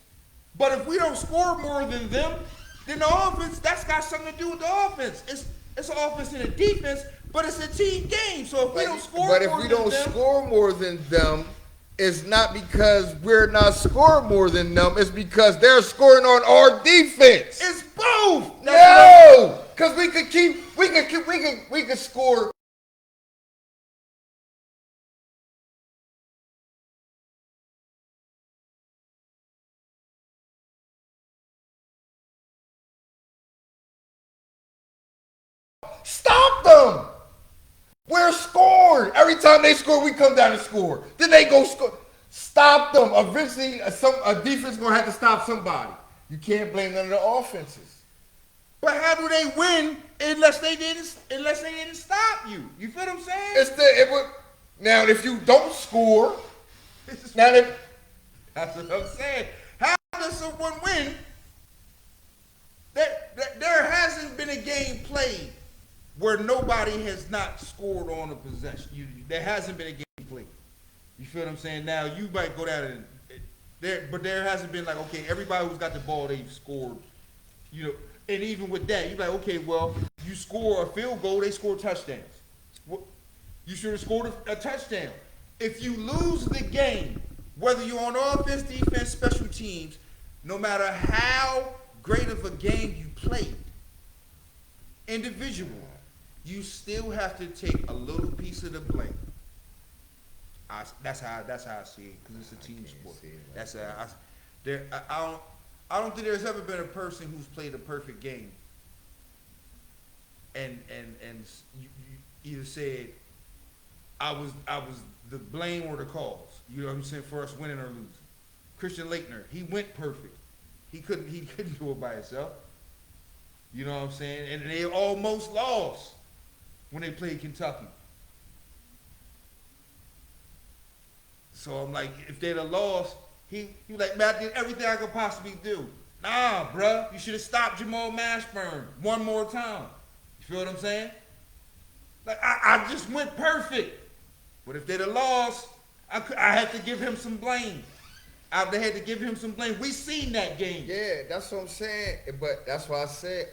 But if we don't score more than them, then the offense, that's got something to do with the offense. It's an offense and a defense, but it's a team game. So if we don't score more than them. But if we don't score more than them, it's not because we're not scoring more than them. It's because they're scoring on our defense. It's both. No, because we could score. Stop them. We're scored. Every time they score, we come down and score. Then they go score. Stop them. Eventually, a defense is going to have to stop somebody. You can't blame none of the offenses. But how do they win unless they didn't stop you? You feel what I'm saying? Now, if you don't score, that's that's what I'm saying. How does someone win? There hasn't been a game played where nobody has not scored on a possession. There hasn't been a game played. You feel what I'm saying? Now, you might go down but there hasn't been like, okay, everybody who's got the ball, they've scored. And even with that, you're like, okay, well, you score a field goal, they score touchdowns. You should have scored a touchdown. If you lose the game, whether you're on offense, defense, special teams, no matter how great of a game you played, individual, you still have to take a little piece of the blame. That's how I see it, because it's a team sport. That's how I don't think there's ever been a person who's played a perfect game and you either said I was the blame or the cause. You know what I'm saying, for us winning or losing. Christian Laettner, he went perfect. He couldn't do it by himself. You know what I'm saying? And they almost lost when they played Kentucky. So I'm like, if they'd have lost, he was like, man, I did everything I could possibly do. Nah, bruh, you should have stopped Jamal Mashburn one more time. You feel what I'm saying? Like, I just went perfect. But if they'd have lost, I had to give him some blame. I had to give him some blame. We seen that game. Yeah, that's what I'm saying. But that's why I said,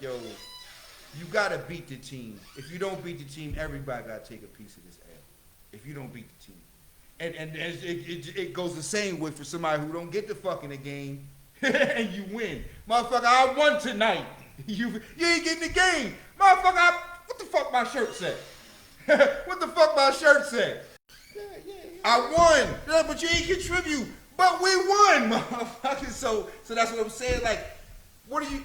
Yo, you gotta beat the team. If you don't beat the team, everybody gotta take a piece of this L. If you don't beat the team, and it goes the same way for somebody who don't get the fuck in the game and you win, motherfucker. I won tonight. You ain't getting the game, motherfucker. What the fuck my shirt say? What the fuck my shirt say? I won, yeah, but you ain't contribute. But we won, motherfucker. So that's what I'm saying. Like, what do you?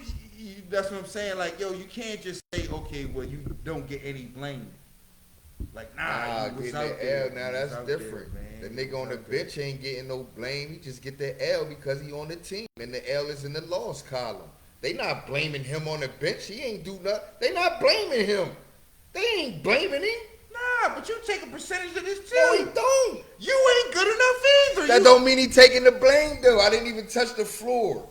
That's what I'm saying. Like, yo, you can't just say, okay, well, you don't get any blame. Like, nah, you was out there. Now that's different. The nigga on the bench ain't getting no blame. He just get the L because he on the team, and the L is in the loss column. They not blaming him on the bench. He ain't do nothing. They not blaming him. They ain't blaming him. Nah, but you take a percentage of this too. No, he don't. You ain't good enough either. That don't mean he taking the blame though. I didn't even touch the floor.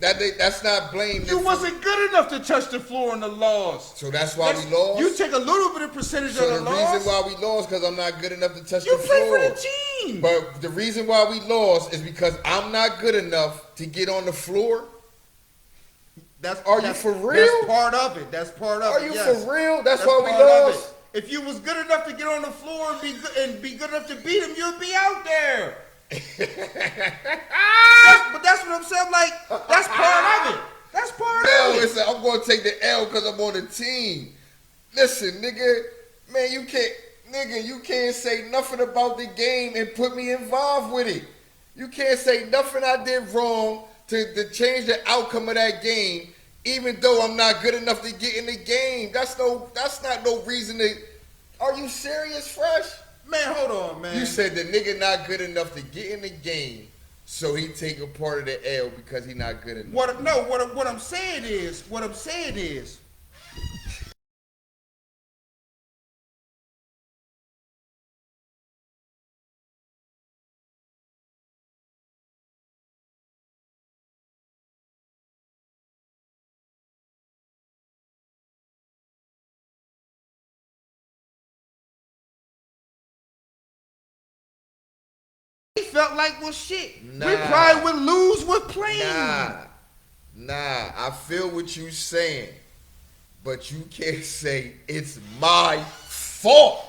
That's not blame. You wasn't good enough to touch the floor in the loss. So that's why we lost? You take a little bit of percentage of the loss. So the reason why we lost because I'm not good enough to touch the floor. You play for the team. But the reason why we lost is because I'm not good enough to get on the floor. Are you for real? That's part of it. That's part of it. Are you for real? That's why we lost? If you was good enough to get on the floor and be good enough to beat him, you'd be out there. But that's what I'm saying. Like, that's part of it. That's part of it. Listen, I'm gonna take the L because I'm on the team. Listen, nigga, man, you can't say nothing about the game and put me involved with it. You can't say nothing I did wrong to change the outcome of that game, even though I'm not good enough to get in the game. That's not no reason to. Are you serious, Fresh? Man, hold on, man. You said the nigga not good enough to get in the game, so he take a part of the L because he not good enough. What I'm saying is, he felt like was shit. Nah. We probably would lose with playing. Nah, I feel what you saying, but you can't say it's my fault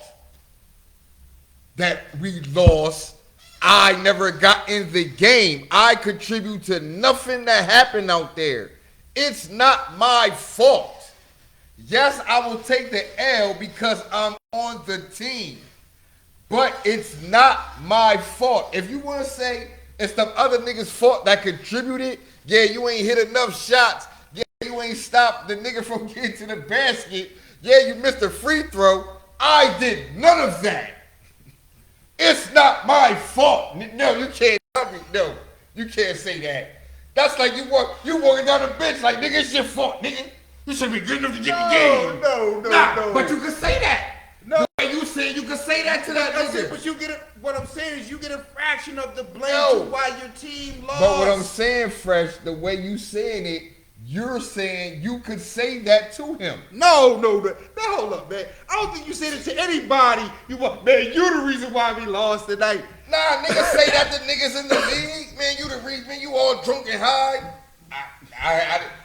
that we lost. I never got in the game. I contribute to nothing that happened out there. It's not my fault. Yes, I will take the L because I'm on the team, but it's not my fault. If you want to say it's some other nigga's fault that contributed, yeah, you ain't hit enough shots. Yeah, you ain't stopped the nigga from getting to the basket. Yeah, you missed a free throw. I did none of that. It's not my fault. No, you can't tell me. No, you can't say that. That's like you walking down the bench like, nigga, it's your fault, nigga. You should be good enough to get the game. No. But you can say that. No. The way you said you can say that to that nigga. But you get what I'm saying is you get a fraction of the blame No. to why your team lost. But what I'm saying, Fresh, the way you saying it, you're saying you could say that to him. No, hold up, man. I don't think you said it to anybody. Man, you're the reason why we lost tonight. Nah, niggas say that to niggas in the league. Man, you the reason. You all drunk and high.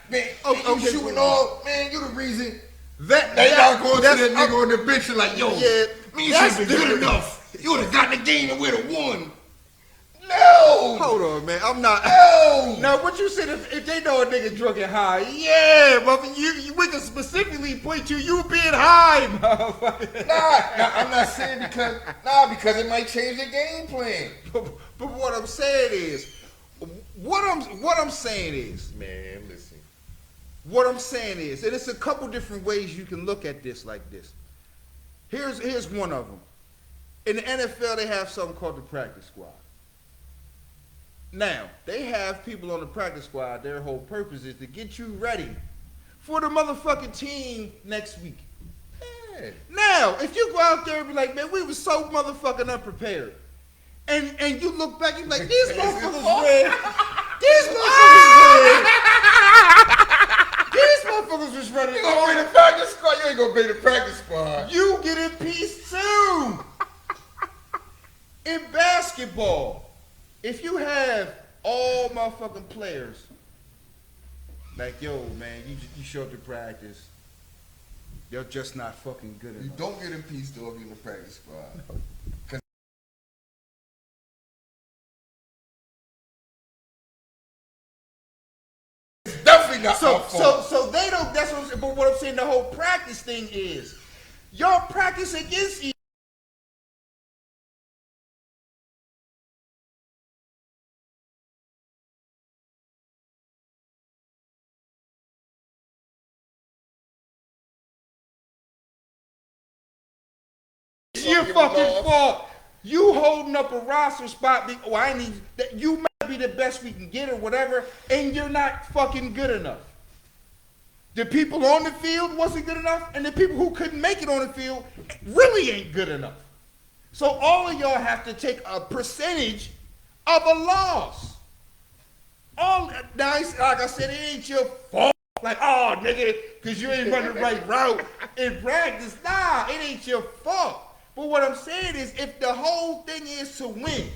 Man, you shooting all. Man, you the reason. They not going to that nigga on the bench and like, yo, yeah, me should be good enough. You would have got the game and we'd have won. No. Hold on, man. I'm not. No. Now, what you said, if they know a nigga drunk and high, yeah, motherfucker, we can specifically point to you being high, motherfucker. Nah, I'm not saying because it might change the game plan. But what I'm saying is, Man, listen. what I'm saying is, and it's a couple different ways you can look at this like this. Here's one of them. In the NFL, they have something called the practice squad. Now, they have people on the practice squad, their whole purpose is to get you ready for the motherfucking team next week. Yeah. Now, if you go out there and be like, man, we were so motherfucking unprepared, and you look back, you're like, these motherfuckers red. These motherfuckers was ready. You gonna bring the practice squad? You ain't gonna bring the practice squad. You get in peace too. In basketball, if you have all motherfucking players, like, yo, man, you show up to practice, you're just not fucking good enough. You don't get in peace though if you're in the practice squad. It's definitely not my fault. So they don't. That's what I'm saying. But what I'm saying, the whole practice thing is, y'all practice against each. Your fucking fault. You holding up a roster spot. You might be the best we can get or whatever, and you're not fucking good enough. The people on the field wasn't good enough, and the people who couldn't make it on the field really ain't good enough. So all of y'all have to take a percentage of a loss. Now, like I said, it ain't your fault. Like, oh, nigga, because you ain't running the right route in practice. Nah, it ain't your fault. But what I'm saying is, if the whole thing is to win,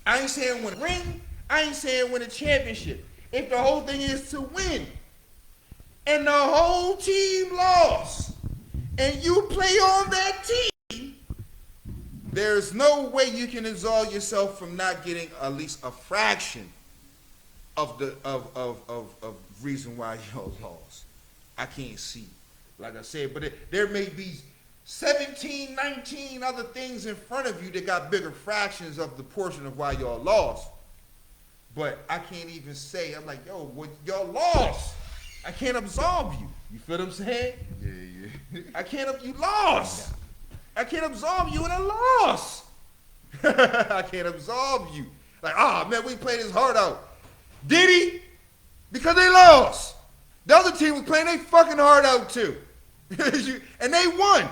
I ain't saying win a ring, I ain't saying win a championship. If the whole thing is to win, and the whole team lost, and you play on that team, there's no way you can absolve yourself from not getting at least a fraction of the of reason why y'all lost. I can't see, like I said, but there may be 17, 19 other things in front of you that got bigger fractions of the portion of why y'all lost. But I can't even say, I'm like, yo, what, y'all lost. I can't absolve you. You feel what I'm saying? Yeah. I can't, you lost. I can't absolve you in a loss. I can't absolve you. Like, man, we played his heart out. Did he? Because they lost. The other team was playing their fucking heart out too. And they won.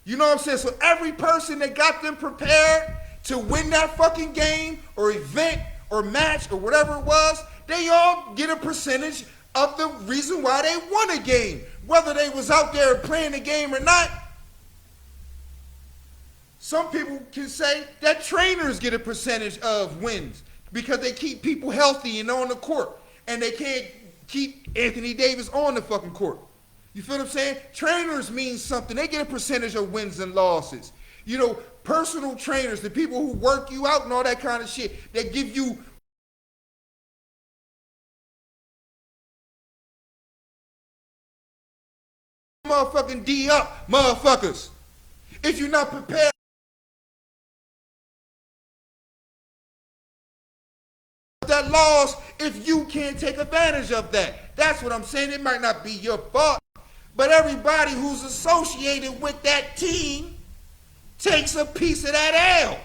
You know what I'm saying? So every person that got them prepared to win that fucking game or event or match or whatever it was, they all get a percentage of the reason why they won a game. Whether they was out there playing the game or not. Some people can say that trainers get a percentage of wins because they keep people healthy and on the court. And they can't keep Anthony Davis on the fucking court. You feel what I'm saying? Trainers mean something. They get a percentage of wins and losses. You know, personal trainers, the people who work you out and all that kind of shit, they give you motherfucking D up, motherfuckers. If you're not prepared for that loss, if you can't take advantage of that. That's what I'm saying. It might not be your fault, but everybody who's associated with that team takes a piece of that L.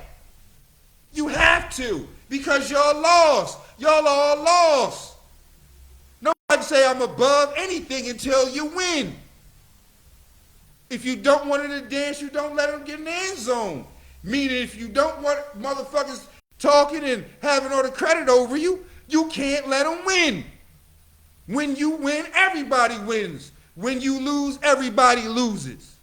You have to, because y'all lost. Y'all all lost. Nobody can say I'm above anything until you win. If you don't want it to dance, you don't let them get in the end zone. Meaning if you don't want motherfuckers talking and having all the credit over you, you can't let them win. When you win, everybody wins. When you lose, everybody loses.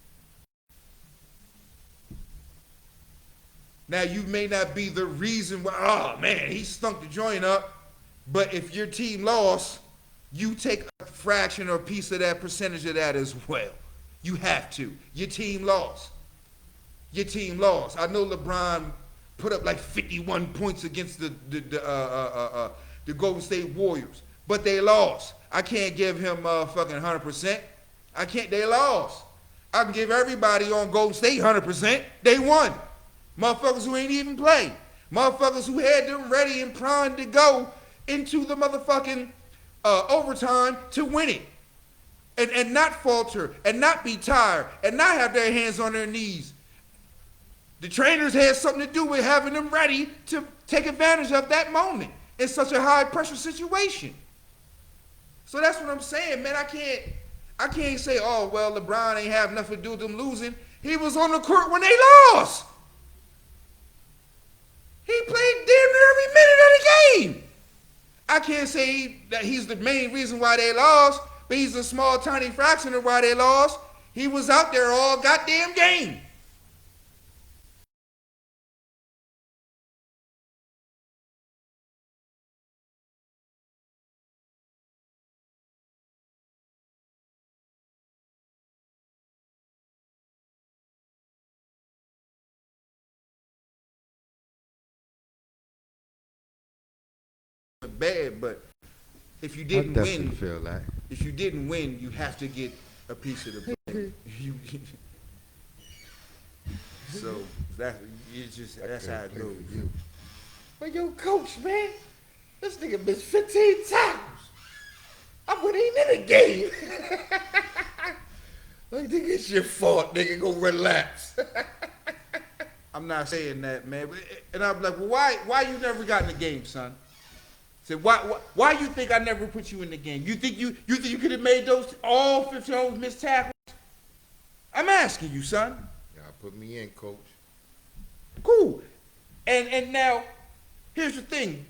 Now, you may not be the reason why, oh man, he stunk the joint up, but if your team lost, you take a fraction or a piece of that percentage of that as well. You have to. Your team lost. Your team lost. I know LeBron put up like 51 points against the Golden State Warriors, but they lost. I can't give him fucking 100%. I can't. They lost. I can give everybody on Golden State 100%. They won. Motherfuckers who ain't even play. Motherfuckers who had them ready and primed to go into the motherfucking overtime to win it. And not falter, and not be tired, and not have their hands on their knees. The trainers had something to do with having them ready to take advantage of that moment in such a high pressure situation. So that's what I'm saying, man. I can't say, oh, well, LeBron ain't have nothing to do with them losing. He was on the court when they lost. He played damn near every minute of the game. I can't say that he's the main reason why they lost, but he's a small, tiny fraction of why they lost. He was out there all goddamn game. Bad, but if you didn't win, feel like. if you didn't win, you have to get a piece of the blame. So that's how it goes. But yo, coach, man, this nigga missed 15 tackles. I wasn't even in the game. Like, nigga, it's your fault, nigga. Go relax. I'm not saying that, man. And I'm like, well, why you never got in the game, son? Said, why you think I never put you in the game? You think you could have made those all 15 of those missed tackles? I'm asking you, son. Y'all put me in, coach. Cool. And now, here's the thing.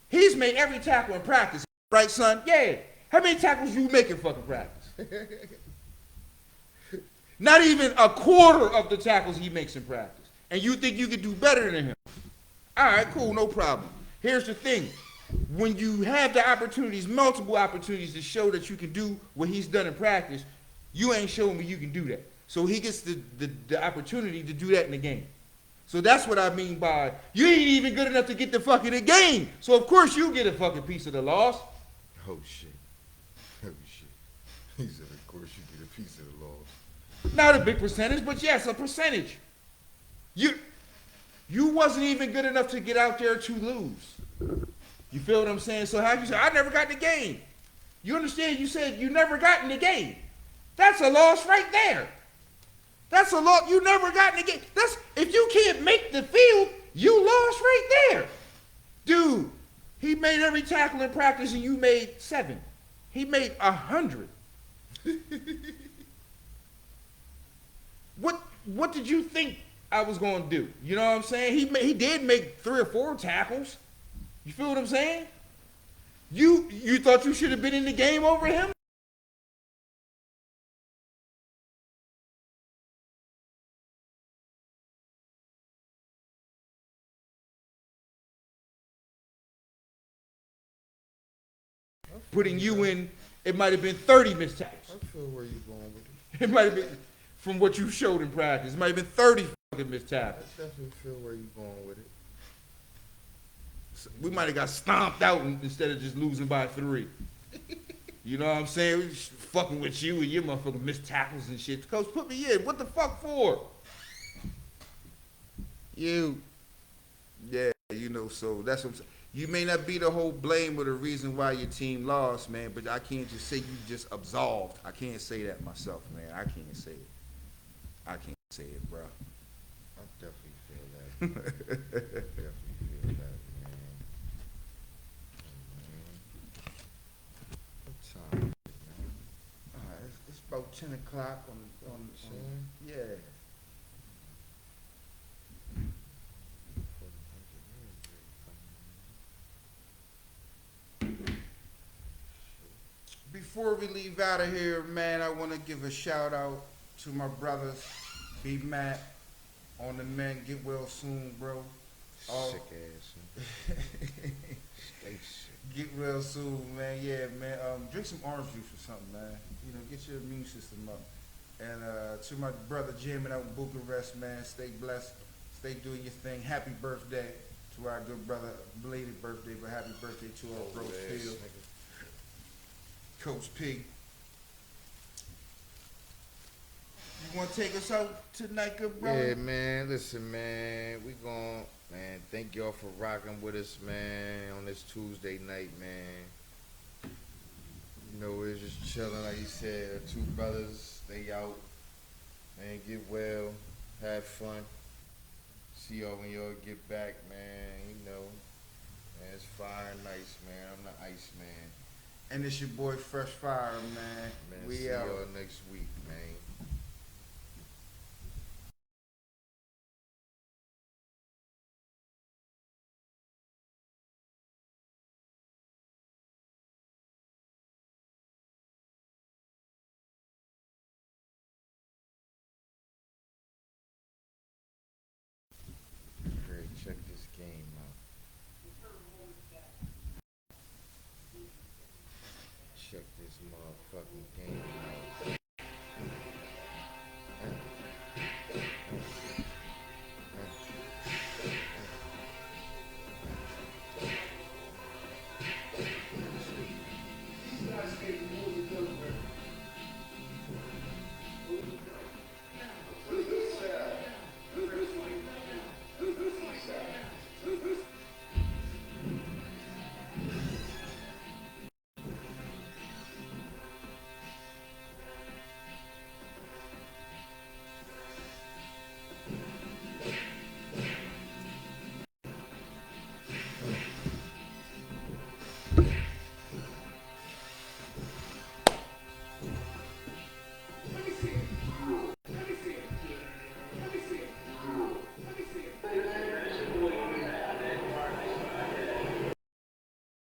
He's made every tackle in practice, right, son? Yeah. How many tackles you make in fucking practice? Not even a quarter of the tackles he makes in practice. And you think you could do better than him? All right, cool, no problem. Here's the thing. When you have the opportunities, multiple opportunities to show that you can do what he's done in practice, you ain't showing me you can do that. So he gets the opportunity to do that in the game. So that's what I mean by you ain't even good enough to get the fucking the game. So of course you get a fucking piece of the loss. Oh shit. Oh shit. He said, of course you get a piece of the loss. Not a big percentage, but yes, a percentage. You wasn't even good enough to get out there to lose. You feel what I'm saying? So how you say I never got in the game? You understand? You said you never got in the game. That's a loss right there. That's a loss. You never got in the game. That's if you can't make the field, you lost right there. Dude, he made every tackle in practice and you made 7. He made 100. What did you think I was going to do? You know what I'm saying? He did make 3 or 4 tackles. You feel what I'm saying? You thought you should have been in the game over him? Putting you in, it might have been 30 missed tackles. I feel where you going with it. It might have been, from what you showed in practice, it might have been 30 fucking missed tackles. I definitely feel where you going with it. We might have got stomped out instead of just losing by 3. You know what I'm saying? We just fucking with you and your motherfucking missed tackles and shit. Coach, put me in. What the fuck for? You. Yeah, you know, so that's what I'm saying. You may not be the whole blame or the reason why your team lost, man, but I can't just say you just absolved. I can't say that myself, man. I can't say it. I can't say it, bro. I definitely feel that. Definitely feel that, man. What time is it, man? All right, it's about 10 o'clock on yeah. Before we leave out of here, man, I want to give a shout out to my brothers, B Matt, on the men. Get well soon, bro. Sick ass. Stay sick. Get well soon, man. Yeah, man. Drink some orange juice or something, man. You know, get your immune system up. And to my brother jamming out in Bucharest, man. Stay blessed. Stay doing your thing. Happy birthday to our good brother. Belated birthday, but happy birthday to our bro Phil. Coach P. You want to take us out tonight, good brother? Yeah, man. Listen, man. We gon' man. Thank y'all for rocking with us, man, on this Tuesday night, man. You know, we're just chilling, like you said. 2 brothers, stay out, man. Get well, have fun. See y'all when y'all get back, man. You know, man, it's fire and ice, man. I'm the ice man. And it's your boy Fresh Fire, man. Man, We see out. y'all next week, man.